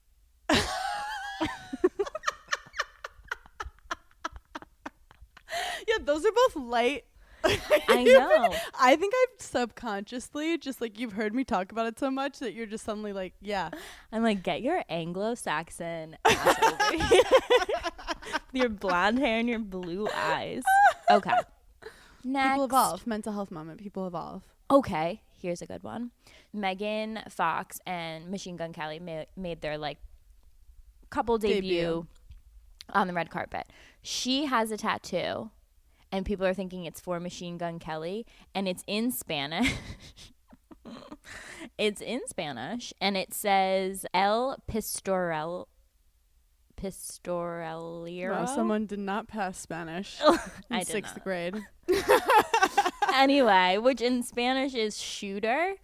Yeah, those are both light. I know. I think I've subconsciously just like you've heard me talk about it so much that you're just suddenly like, yeah. I'm like, get your Anglo-Saxon ass over here. Your blonde hair and your blue eyes. Okay. Next. People evolve. Mental health moment. People evolve. Okay. Here's a good one. Megan Fox and Machine Gun Kelly made their like couple debut on the red carpet. She has a tattoo. And people are thinking it's for Machine Gun Kelly. And it's in Spanish. It's in Spanish. And it says El Pistorelero. Wow, someone did not pass Spanish in sixth grade. Anyway, which in Spanish is shooter,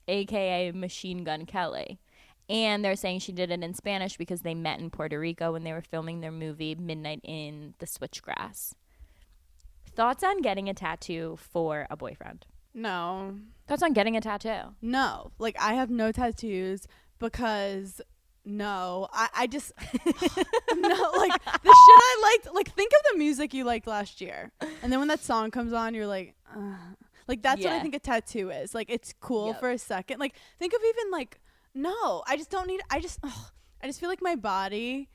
a.k.a. Machine Gun Kelly. And they're saying she did it in Spanish because they met in Puerto Rico when they were filming their movie Midnight in the Switchgrass. Thoughts on getting a tattoo for a boyfriend? No. Thoughts on getting a tattoo? No. Like, I have no tattoos because, no. I just, no, like, the shit I liked, like, think of the music you liked last year. And then when that song comes on, you're like, like, that's what I think a tattoo is. Like, it's cool for a second. Like, think of even, like, no, I just don't need, I just feel like my body...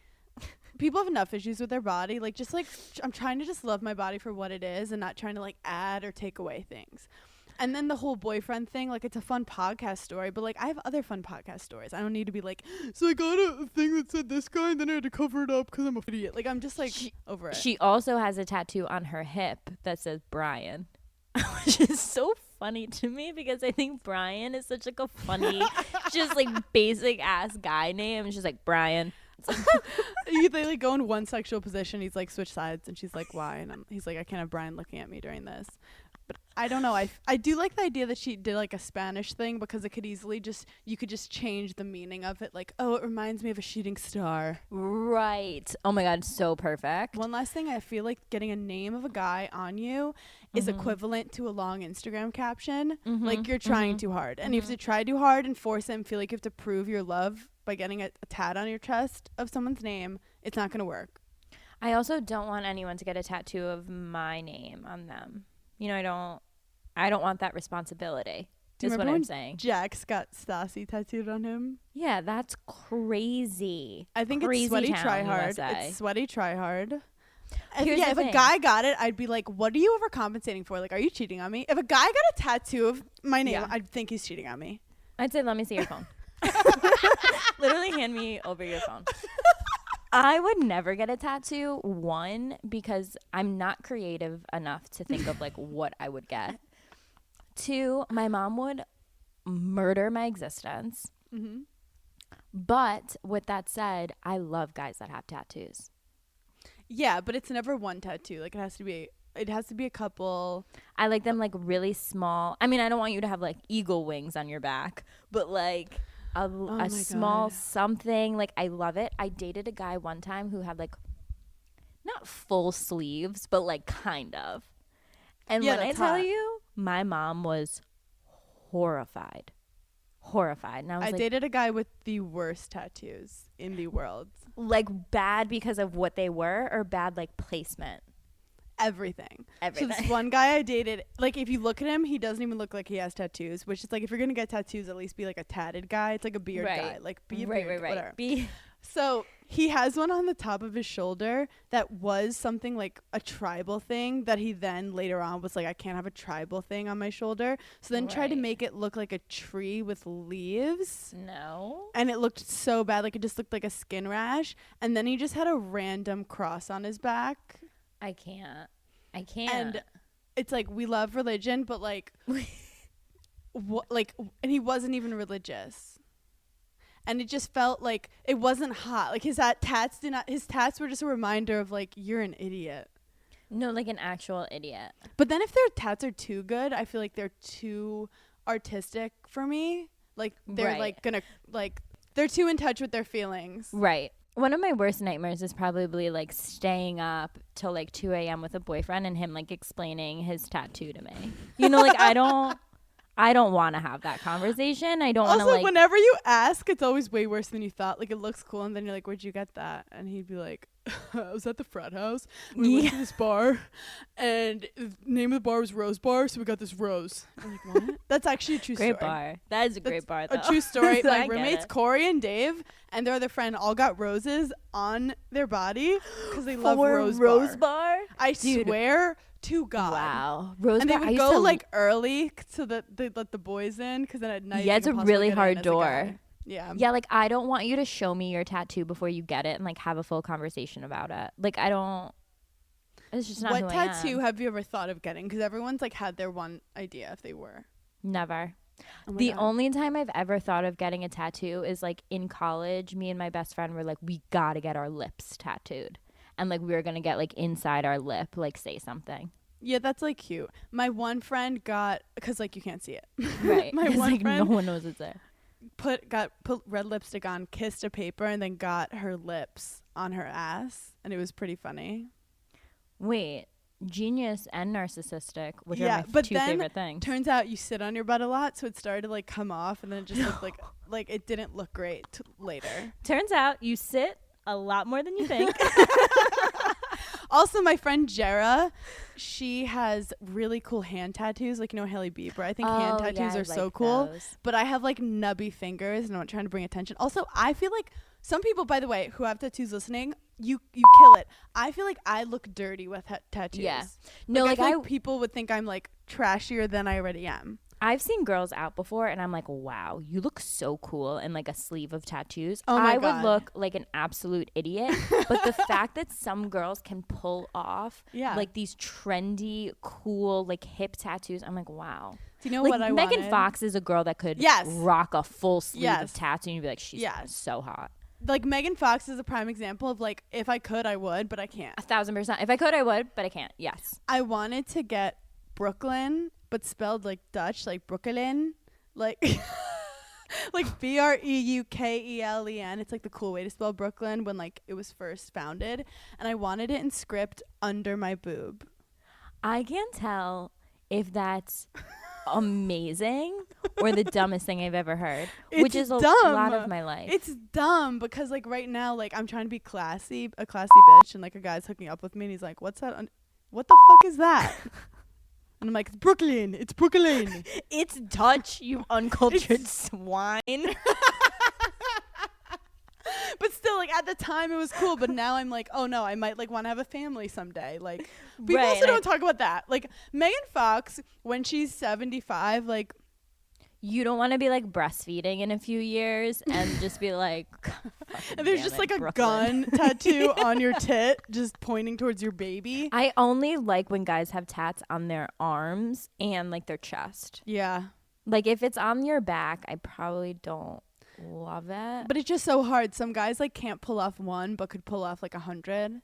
People have enough issues with their body. Like, just like, I'm trying to just love my body for what it is and not trying to like add or take away things. And then the whole boyfriend thing, like, it's a fun podcast story, but like, I have other fun podcast stories. I don't need to be like, so I got a thing that said this guy and then I had to cover it up because I'm an idiot. Like, I'm just like over it. She also has a tattoo on her hip that says Brian, which is so funny to me because I think Brian is such like a funny, just like basic ass guy name. It's just like Brian. They like go in one sexual position. He's like switch sides, and she's like, "Why?" And he's like, "I can't have Brian looking at me during this." But I don't know. I do like the idea that she did like a Spanish thing because it could easily you could just change the meaning of it. Like, oh, it reminds me of a shooting star. Right. Oh my God, so perfect. One last thing, I feel like getting a name of a guy on you is equivalent to a long Instagram caption. Like you're trying too hard, and you have to try too hard and force it and feel like you have to prove your love by getting a tat on your chest of someone's name. It's not going to work. I also don't want anyone to get a tattoo of my name on them. You know, I don't want that responsibility. Do you is remember what I'm when saying. Jax got Stassi tattooed on him? Yeah, that's crazy. I think crazy it's sweaty town, try hard. USA. It's sweaty try hard. If a guy got it, I'd be like, what are you overcompensating for? Like, are you cheating on me? If a guy got a tattoo of my name, I'd think he's cheating on me. I'd say, let me see your phone. Literally hand me over your phone. I would never get a tattoo, one, because I'm not creative enough to think of like what I would get. Two, my mom would murder my existence. But with that said, I love guys that have tattoos. Yeah, but it's never one tattoo. Like, it has to be a couple. I like them like really small. I mean, I don't want you to have like eagle wings on your back, but like a small something. Like, I love it. I dated a guy one time who had like not full sleeves, but like kind of. And when I tell you, my mom was horrified. And I was like, dated a guy with the worst tattoos in the world. Like, bad because of what they were, or bad like placement? Everything. So this one guy I dated, like, if you look at him, he doesn't even look like he has tattoos, which is like, if you're gonna get tattoos, at least be like a tatted guy. It's like a beard guy. Like, be a beard, whatever. So he has one on the top of his shoulder that was something like a tribal thing that he then later on was like, I can't have a tribal thing on my shoulder. So then tried to make it look like a tree with leaves. No. And it looked so bad. Like, it just looked like a skin rash. And then he just had a random cross on his back. I can't. And it's like, we love religion, but like, and he wasn't even religious. And it just felt like it wasn't hot. Like, his tats were just a reminder of like, you're an idiot. No, like an actual idiot. But then if their tats are too good, I feel like they're too artistic for me. Like, they're like gonna, like, they're too in touch with their feelings. Right. One of my worst nightmares is probably like staying up till like 2 a.m. with a boyfriend and him like explaining his tattoo to me. You know, like, I don't want to have that conversation. I don't want to, also, like, whenever you ask, it's always way worse than you thought. Like, it looks cool, and then you're like, where'd you get that? And he'd be like, I was at the frat house. We went to this bar, and the name of the bar was Rose Bar, so we got this rose. I'm like, what? That's actually a true story. Great bar. That is a great bar, though. A true story. So My roommates, Corey and Dave, and their other friend all got roses on their body because they love Rose Bar. I swear to God. Wow. Rose and Bar. they would go like early so that they'd let the boys in, because then at night, yeah, it's a really hard door. Yeah. Yeah, like, I don't want you to show me your tattoo before you get it and like have a full conversation about it. Like, I don't. It's just not who I am. What tattoo have you ever thought of getting? Because everyone's like had their one idea if they were. Never. Oh the only time I've ever thought of getting a tattoo is like in college. Me and my best friend were like, we gotta get our lips tattooed, and like we were gonna get like inside our lip, like, say something. Yeah, that's like cute. My one friend got, because like you can't see it. Right. My one like, friend no one knows it's there. Put red lipstick on, kissed a paper, and then got her lips on her ass, and it was pretty funny. Wait, genius and narcissistic, which are my two favorite things. Turns out you sit on your butt a lot, so it started to like come off, and then it just looked like it didn't look great later. Turns out you sit a lot more than you think. Also, my friend Jera, she has really cool hand tattoos. Like, you know, Hailey Bieber. I think hand tattoos are so cool. Those. But I have like nubby fingers, and I'm not trying to bring attention. Also, I feel like some people, by the way, who have tattoos listening, you kill it. I feel like I look dirty with tattoos. Yeah. No, like I feel like people would think I'm like trashier than I already am. I've seen girls out before, and I'm like, wow, you look so cool in like a sleeve of tattoos. Oh my God. would look like an absolute idiot. But the fact that some girls can pull off like these trendy, cool, like hip tattoos, I'm like, wow. Do you know like, what I Megan wanted? Fox is a girl that could rock a full sleeve of tattoo, and you'd be like, she's so hot. Like, Megan Fox is a prime example of like, if I could, I would, but I can't. 1,000%. If I could, I would, but I can't. Yes. I wanted to get Brooklyn, but spelled like Dutch, like Brooklyn, like like Breukelen. It's like the cool way to spell Brooklyn when like it was first founded, and I wanted it in script under my boob. I can't tell if that's amazing or the dumbest thing I've ever heard, which is a lot of my life. It's dumb because like right now, like I'm trying to be a classy bitch, and like a guy's hooking up with me, and he's like, "What's that? What the fuck is that?" And I'm like, it's Brooklyn. It's Dutch, you uncultured swine. But still, like, at the time it was cool, but now I'm like, oh no, I might like want to have a family someday. Like, people also don't talk about that. Like, Megan Fox, when she's 75, like, you don't want to be like breastfeeding in a few years and just be like, and there's just like a gun tattoo on your tit just pointing towards your baby. I only like when guys have tats on their arms and like their chest. Yeah. Like, if it's on your back, I probably don't love it. But it's just so hard. Some guys like can't pull off one but could pull off like 100.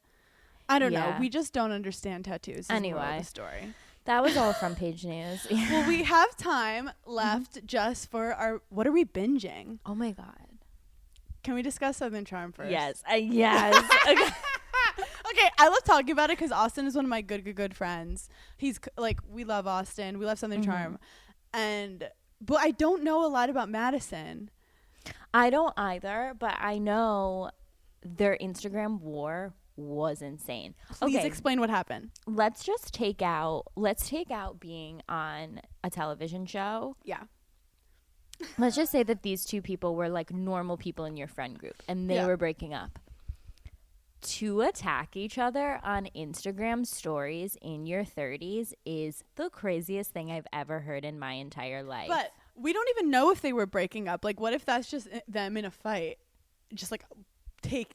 I don't know. Yeah. We just don't understand tattoos. Anyway. The story. That was all front page news. Well, we have time left just for our. What are we binging? Oh my God. Can we discuss Southern Charm first? Yes. Yes. Okay. Okay, I love talking about it because Austin is one of my good friends. He's like, we love Austin. We love Southern Charm. But I don't know a lot about Madison. I don't either, but I know their Instagram war was insane. Please explain what happened. Let's take out being on a television show. Yeah. Let's just say that these two people were like normal people in your friend group and they were breaking up. To attack each other on Instagram stories in your 30s is the craziest thing I've ever heard in my entire life. But we don't even know if they were breaking up. Like, what if that's just them in a fight? Just like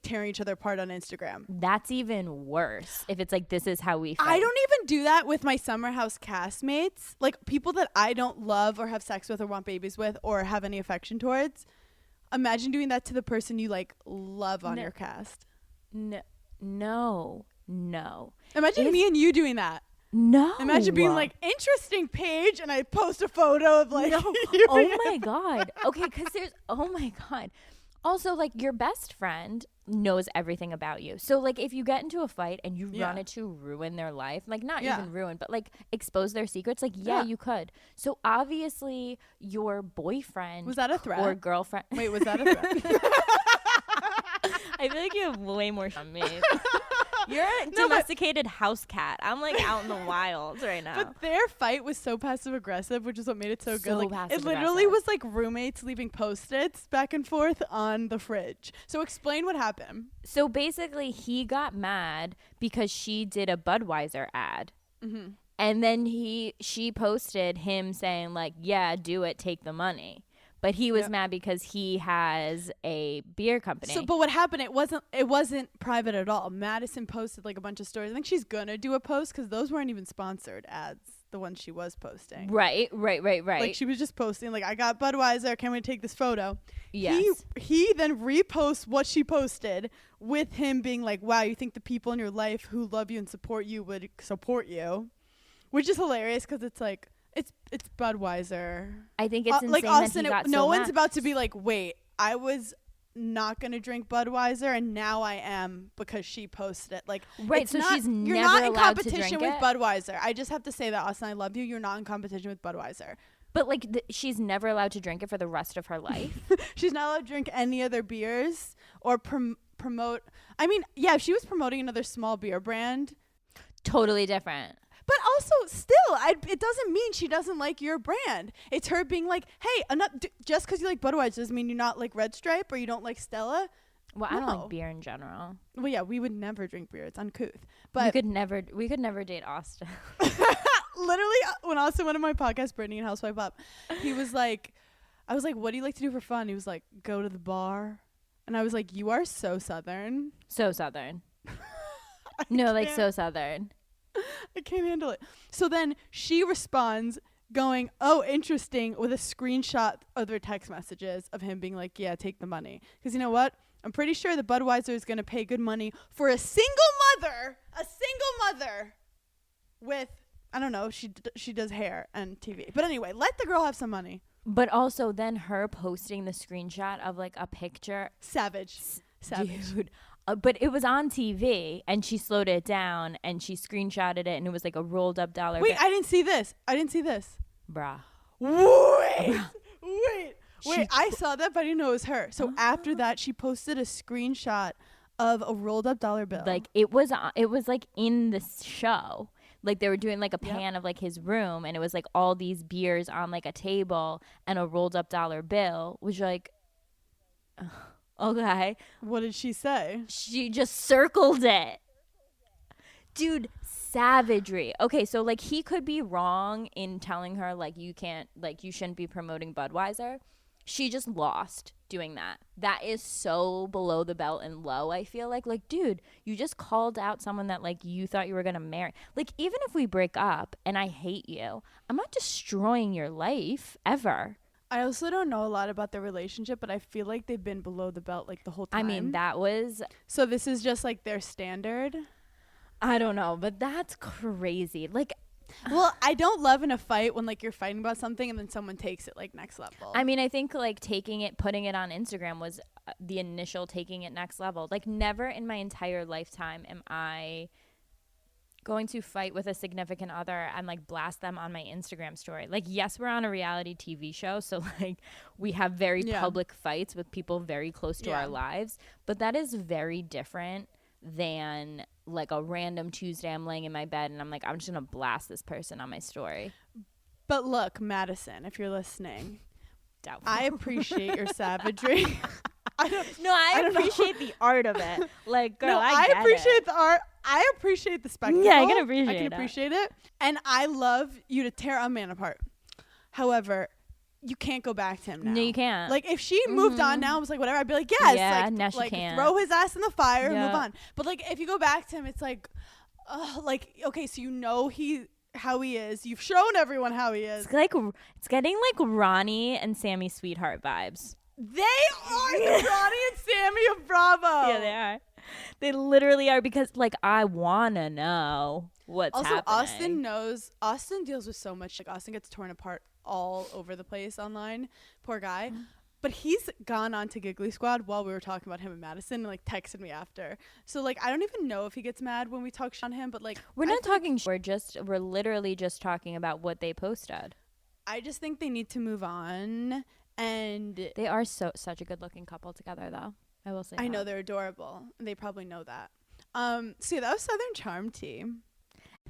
tearing each other apart on Instagram. That's even worse if it's like, this is how we fight. I don't even do that with my summer house castmates. Like, people that I don't love or have sex with or want babies with or have any affection towards. Imagine doing that to the person you like love on your cast. No. Imagine me and you doing that. No. Imagine being like, interesting page, and I post a photo of like, oh my God. Okay, because oh my God. Also, like, your best friend knows everything about you. So, like, if you get into a fight and you wanted to ruin their life, like, not even ruin, but, like, expose their secrets, like, you could. So, obviously, your boyfriend. Was that a threat? Or girlfriend. Wait, was that a threat? I feel like you have way more from me. You're a domesticated house cat. I'm like out in the wilds right now. But their fight was so passive aggressive, which is what made it so good. Like, it literally passive-aggressive. was like roommates leaving Post-its back and forth on the fridge. So explain what happened. So basically, he got mad because she did a Budweiser ad. Mm-hmm. And then she posted him saying like, yeah, do it, take the money. But he was mad because he has a beer company. So, but what happened? It wasn't private at all. Madison posted like a bunch of stories. I think she's gonna do a post because those weren't even sponsored ads. The ones she was posting. Right. Like, she was just posting like, I got Budweiser. Can we take this photo? Yes. He then reposts what she posted with him being like, wow, you think the people in your life who love you and support you would support you, which is hilarious because it's like. It's Budweiser. I think it's insane like Austin, that he got no so one's mad. about to be like, wait, I was not gonna drink Budweiser and now I am because she posted it. Like, right, so she's you're never not in allowed to competition drink with it? Budweiser. I just have to say that, Austin, I love you. You're not in competition with Budweiser. But like she's never allowed to drink it for the rest of her life. She's not allowed to drink any other beers or promote. I mean, yeah, if she was promoting another small beer brand. Totally different. But also, still, it doesn't mean she doesn't like your brand. It's her being like, hey, just because you like Budweiser doesn't mean you're not like Red Stripe or you don't like Stella. Well, I don't like beer in general. Well, yeah, we would never drink beer. It's uncouth. But we could never date Austin. Literally, when Austin went on my podcast, Brittany and Housewife Up, he was like, I was like, what do you like to do for fun? He was like, go to the bar. And I was like, you are so Southern. So Southern. No, like so Southern. I can't handle it. So then she responds going, oh, interesting, with a screenshot of their text messages of him being like, yeah, take the money. Because you know what? I'm pretty sure the Budweiser is going to pay good money for a single mother with, I don't know, she does hair and TV. But anyway, let the girl have some money. But also then her posting the screenshot of like a picture. Savage. Dude. But it was on TV and she slowed it down and she screenshotted it and it was like a rolled up dollar. Wait, I didn't see this. Bruh. Wait, I saw that, but I didn't know it was her. So after that, she posted a screenshot of a rolled up dollar bill. Like it was like in the show. Like they were doing like a pan of like his room and it was like all these beers on like a table and a rolled up dollar bill, which like, okay. What did she say? She just circled it. Dude, savagery. Okay, so like he could be wrong in telling her like you shouldn't be promoting Budweiser. She just lost doing that. That is so below the belt and low, I feel like. Like, dude, you just called out someone that like you thought you were going to marry. Like, even if we break up and I hate you, I'm not destroying your life ever. I also don't know a lot about their relationship, but I feel like they've been below the belt like the whole time. I mean, that was... So this is just like their standard? I don't know, but that's crazy. Like, well, I don't love in a fight when like you're fighting about something and then someone takes it like next level. I mean, I think like putting it on Instagram was the initial taking it next level. Like, never in my entire lifetime am I going to fight with a significant other and like blast them on my Instagram story. Like, yes, we're on a reality TV show, so like we have very public fights with people very close to our lives, but that is very different than like a random Tuesday I'm laying in my bed and I'm like, I'm just gonna blast this person on my story. But look, Madison, if you're listening, Doubtful. I appreciate your savagery. I appreciate the art of it. Like, girl, no, I appreciate the art. I appreciate the spectacle. Yeah, I can appreciate it. And I love you to tear a man apart. However, you can't go back to him now. No, you can't. Like, if she moved on now and was like, whatever, I'd be like, yes. Yeah, like, now she can't. Throw his ass in the fire and move on. But, like, if you go back to him, it's like, like, okay, so you know how he is. You've shown everyone how he is. It's getting like Ronnie and Sammy Sweetheart vibes. They are the Ronnie and Sammy of Bravo. Yeah, they are. They literally are, because like I wanna know what's happening. Austin deals with so much. Like, Austin gets torn apart all over the place online. Poor guy. But he's gone on to Giggly Squad while we were talking about him and Madison and like texted me after. So like I don't even know if he gets mad when we talk shit on him, but like we're not talking we're literally just talking about what they posted. I just think they need to move on, and they are such a good looking couple together though. I will say I know they're adorable. They probably know that. So yeah, that was Southern Charm Tea.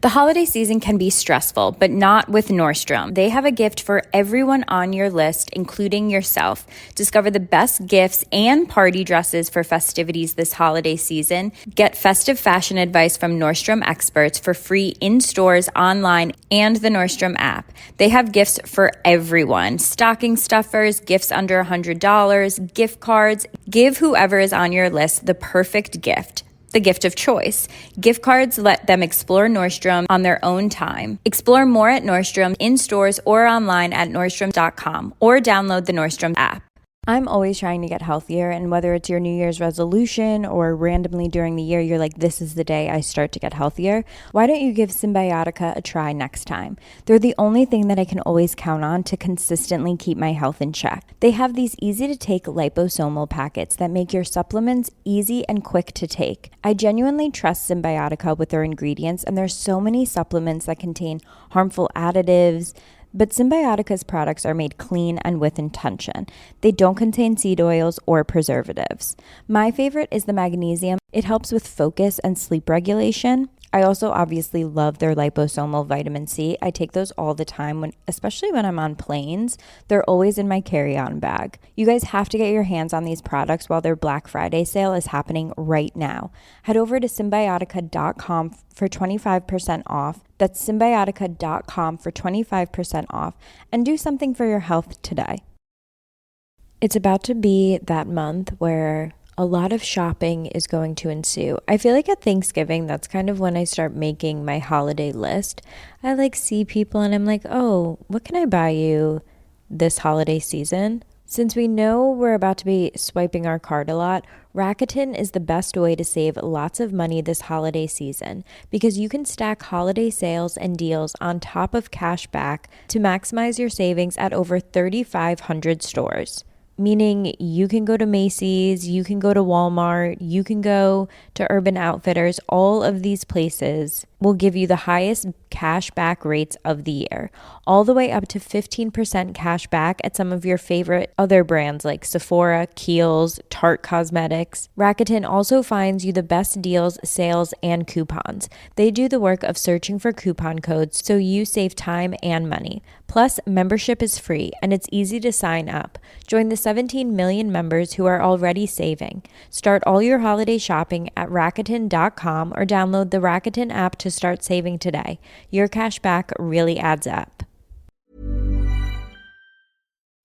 The holiday season can be stressful, but not with Nordstrom. They have a gift for everyone on your list, including yourself. Discover the best gifts and party dresses for festivities this holiday season. Get festive fashion advice from Nordstrom experts for free in stores, online, and the Nordstrom app. They have gifts for everyone. Stocking stuffers, gifts under $100, gift cards. Give whoever is on your list the perfect gift. The gift of choice. Gift cards let them explore Nordstrom on their own time. Explore more at Nordstrom in stores or online at Nordstrom.com or download the Nordstrom app. I'm always trying to get healthier, and whether it's your New Year's resolution or randomly during the year, you're like, this is the day I start to get healthier. Why don't you give Symbiotica a try next time? They're the only thing that I can always count on to consistently keep my health in check. They have these easy-to-take liposomal packets that make your supplements easy and quick to take. I genuinely trust Symbiotica with their ingredients, and there's so many supplements that contain harmful additives, but Symbiotica's products are made clean and with intention. They don't contain seed oils or preservatives. My favorite is the magnesium. It helps with focus and sleep regulation. I also obviously love their liposomal vitamin C. I take those all the time, especially when I'm on planes. They're always in my carry-on bag. You guys have to get your hands on these products while their Black Friday sale is happening right now. Head over to Symbiotica.com for 25% off. That's Symbiotica.com for 25% off. And do something for your health today. It's about to be that month where a lot of shopping is going to ensue. I feel like at Thanksgiving, that's kind of when I start making my holiday list. I like see people and I'm like, oh, what can I buy you this holiday season? Since we know we're about to be swiping our card a lot, Rakuten is the best way to save lots of money this holiday season because you can stack holiday sales and deals on top of cash back to maximize your savings at over 3,500 stores. Meaning you can go to Macy's, you can go to Walmart, you can go to Urban Outfitters. All of these places will give you the highest cash back rates of the year, all the way up to 15% cash back at some of your favorite other brands like Sephora, Kiehl's, Tarte Cosmetics. Rakuten also finds you the best deals, sales, and coupons. They do the work of searching for coupon codes so you save time and money. Plus, membership is free and it's easy to sign up. Join the 17 million members who are already saving. Start all your holiday shopping at Rakuten.com or download the Rakuten app to start saving today. Your cash back really adds up.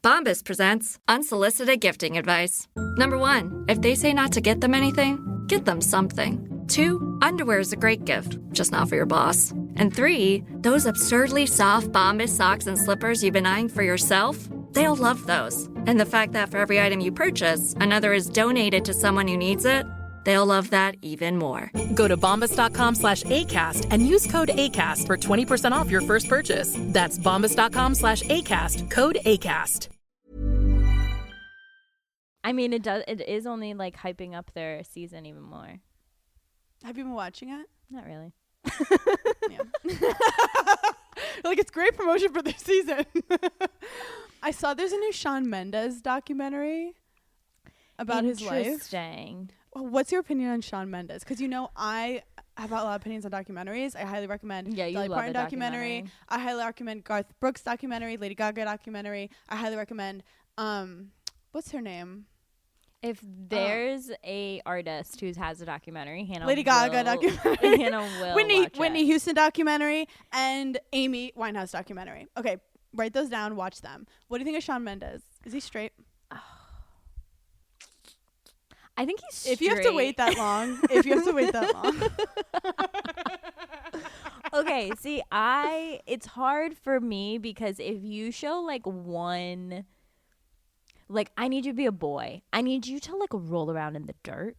Bombas presents unsolicited gifting advice. Number 1, if they say not to get them anything, get them something. 2, underwear is a great gift, just not for your boss. And 3, those absurdly soft Bombas socks and slippers you've been eyeing for yourself, they'll love those. And the fact that for every item you purchase, another is donated to someone who needs it, they'll love that even more. Go to bombas.com/ACAST and use code ACAST for 20% off your first purchase. That's bombas.com/ACAST, code ACAST. I mean, it is only like hyping up their season even more. Have you been watching it? Not really. Yeah. Like, it's great promotion for this season. I saw there's a new Shawn Mendes documentary about his life. Interesting. What's your opinion on Shawn Mendes? Because, you know, I have a lot of opinions on documentaries. I highly recommend you Dolly love Parton a documentary. I highly recommend Garth Brooks documentary, Lady Gaga documentary. I highly recommend, what's her name? If there's a artist who has a documentary, Hannah Lady Gaga documentary. Hannah will watch Whitney it. Houston documentary and Amy Winehouse documentary. Okay, write those down, watch them. What do you think of Shawn Mendes? Is he straight? I think he's straight. If you have to wait that long. Okay, see, it's hard for me because if you show like one, like, I need you to be a boy. I need you to like roll around in the dirt.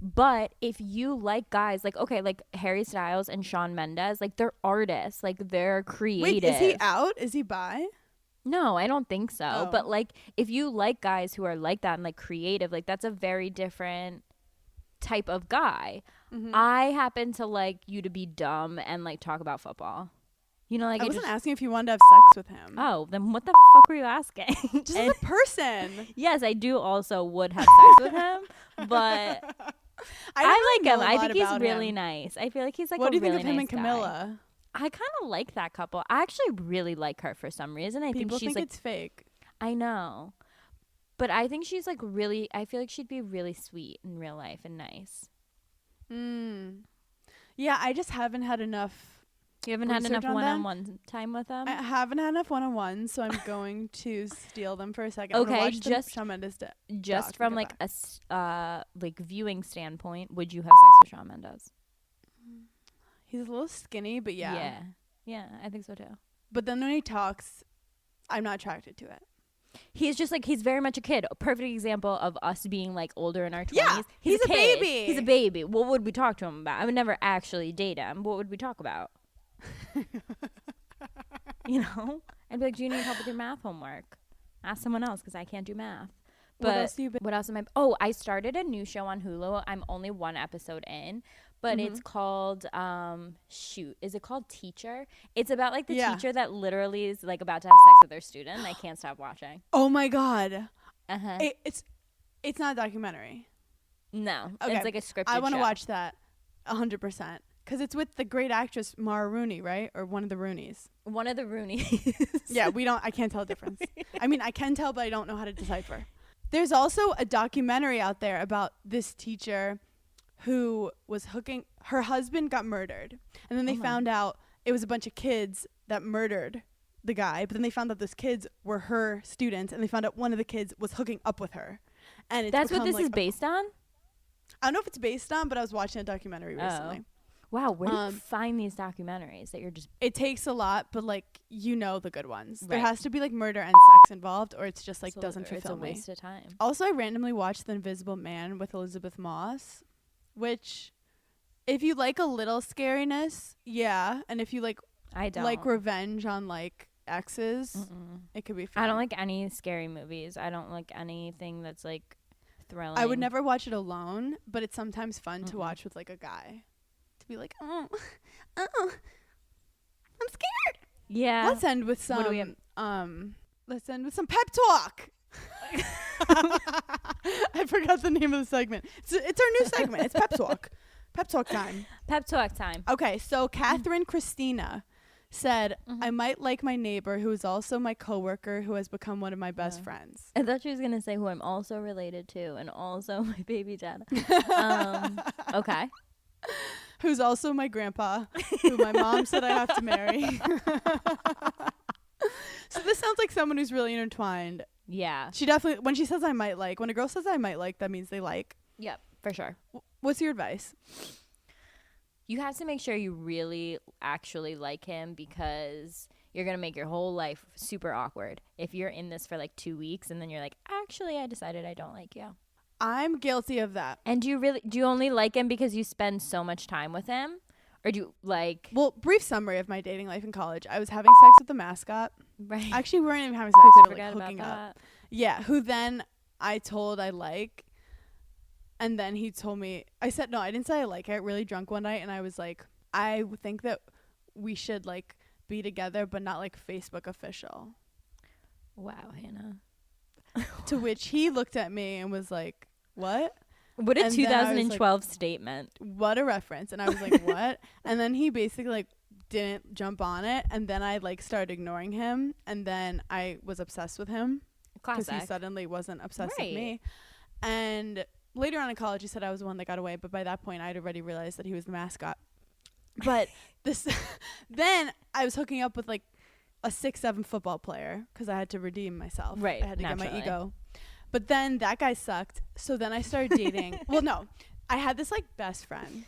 But if you like guys, like, okay, like Harry Styles and Shawn Mendes, like, they're artists, like, they're creative. Wait, is he out? Is he bi? No, I don't think so. Oh. But like, if you like guys who are like that and like creative, like, that's a very different type of guy. Mm-hmm. I happen to like you to be dumb and like talk about football. You know, like, I wasn't asking if you wanted to have sex with him. Oh, then what the fuck were you asking? Just as a person. Yes, I do also would have sex with him, but I like him. I think he's really nice. I feel like he's like what a do you really think of him nice and Camilla? Guy. I kind of like that couple. I actually really like her for some reason. People think she's think like, it's fake. I know, but I think she's like really. I feel like she'd be really sweet in real life and nice. Yeah, I just haven't had enough. You haven't had enough one-on-one time with them? I haven't had enough one-on-ones, so I'm going to steal them for a second. Okay, watch just Shawn Mendes just from like a like viewing standpoint, would you have sex with Shawn Mendes? He's a little skinny, but yeah. Yeah, I think so too. But then when he talks, I'm not attracted to it. He's just like, he's very much a kid. A perfect example of us being like older in our 20s. Yeah, he's a kid. baby. He's a baby. What would we talk to him about? I would never actually date him. What would we talk about? You know? I'd be like, do you need help with your math homework? Ask someone else because I can't do math. But what else am I? Oh, I started a new show on Hulu. I'm only one episode in, but it's called is it called Teacher? It's about like the teacher that literally is like about to have sex with their student and I can't stop watching. Oh my god. It's not a documentary. No. Okay. It's like a scripted I want to show. watch that 100%. Because it's with the great actress Mara Rooney, right? Or one of the Rooneys. One of the Rooneys. Yeah, I can't tell the difference. I mean, I can tell, but I don't know how to decipher. There's also a documentary out there about this teacher who was her husband got murdered. And then they found out it was a bunch of kids that murdered the guy. But then they found out those kids were her students. And they found out one of the kids was hooking up with her. And that's what this is based on? I don't know if it's based on, but I was watching a documentary recently. Wow, where do you find these documentaries that you're just... It takes a lot, but, like, you know the good ones. Right. There has to be, like, murder and sex involved, or it's just, like, doesn't fulfill me. It's a waste of time. Also, I randomly watched The Invisible Man with Elizabeth Moss, which, if you like a little scariness, yeah. And if you, like, I don't. like revenge on, like, exes, it could be fun. I don't like any scary movies. I don't like anything that's, like, thrilling. I would never watch it alone, but it's sometimes fun to watch with, like, a guy. Be like, oh, I'm scared. Yeah. Let's end with some. What do we have? Let's end with some pep talk. I forgot the name of the segment. It's our new segment. It's pep talk. Pep talk time. Pep talk time. Okay, so Catherine Christina said, I might like my neighbor who is also my coworker who has become one of my best friends. I thought she was gonna say who I'm also related to and also my baby dad. Okay. Who's also my grandpa, who my mom said I have to marry. So this sounds like someone who's really intertwined. Yeah. She definitely, when she says I might like, when a girl says I might like, that means they like. Yep, for sure. What's your advice? You have to make sure you really actually like him because you're going to make your whole life super awkward if you're in this for like 2 weeks and then you're like, actually, I decided I don't like you. I'm guilty of that. And do you only like him because you spend so much time with him? Or do you like... Well, brief summary of my dating life in college. I was having sex with the mascot. Right. Actually, we weren't even having sex. Who We could were like forget hooking about up. that? Yeah, who then I told I like. And then he told me, I said, no, I didn't say I like. I got really drunk one night and I was like, I think that we should like be together, but not like Facebook official. Wow, Hannah. To which he looked at me and was like, what? What a And then I was 2012 statement. What a reference. And I was like, what? And then he basically like didn't jump on it. And then I like started ignoring him. And then I was obsessed with him. Because Classic. he suddenly wasn't obsessed Right. with me. And later on in college, he said I was the one that got away. But by that point, I'd already realized that he was the mascot. But then I was hooking up with like a 6'7" football player because I had to redeem myself. Right, I had to get my naturally. ego. But then that guy sucked. So then I started dating. Well, no. I had this like best friend.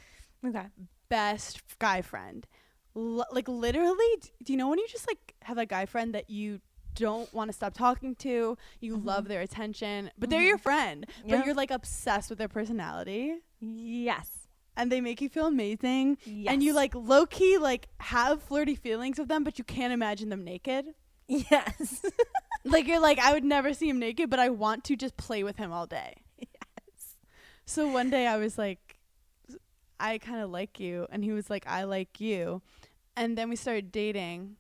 Okay. Best guy friend. Like literally, do you know when you just like have a guy friend that you don't want to stop talking to, you love their attention, but they're your friend, Yep. but you're like obsessed with their personality Yes. and they make you feel amazing, Yes. and you like low-key like have flirty feelings with them, but you can't imagine them naked. Yes. Like you're like, I would never see him naked, but I want to just play with him all day. Yes. So one day I was like, I kind of like you. And he was like, I like you. And then we started dating.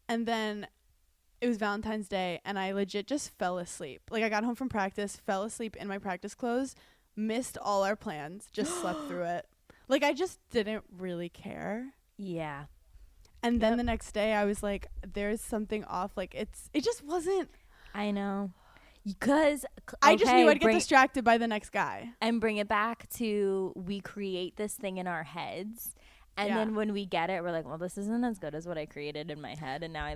And then it was Valentine's Day. And I legit just fell asleep. Like I got home from practice, fell asleep in my practice clothes, missed all our plans, just slept through it. Like I just didn't really care. Yeah. And then the next day I was like, there's something off. Like it just wasn't. I know. Because I just knew I'd get distracted by the next guy. And bring it back to, we create this thing in our heads. And Yeah. then when we get it, we're like, well, this isn't as good as what I created in my head. And now I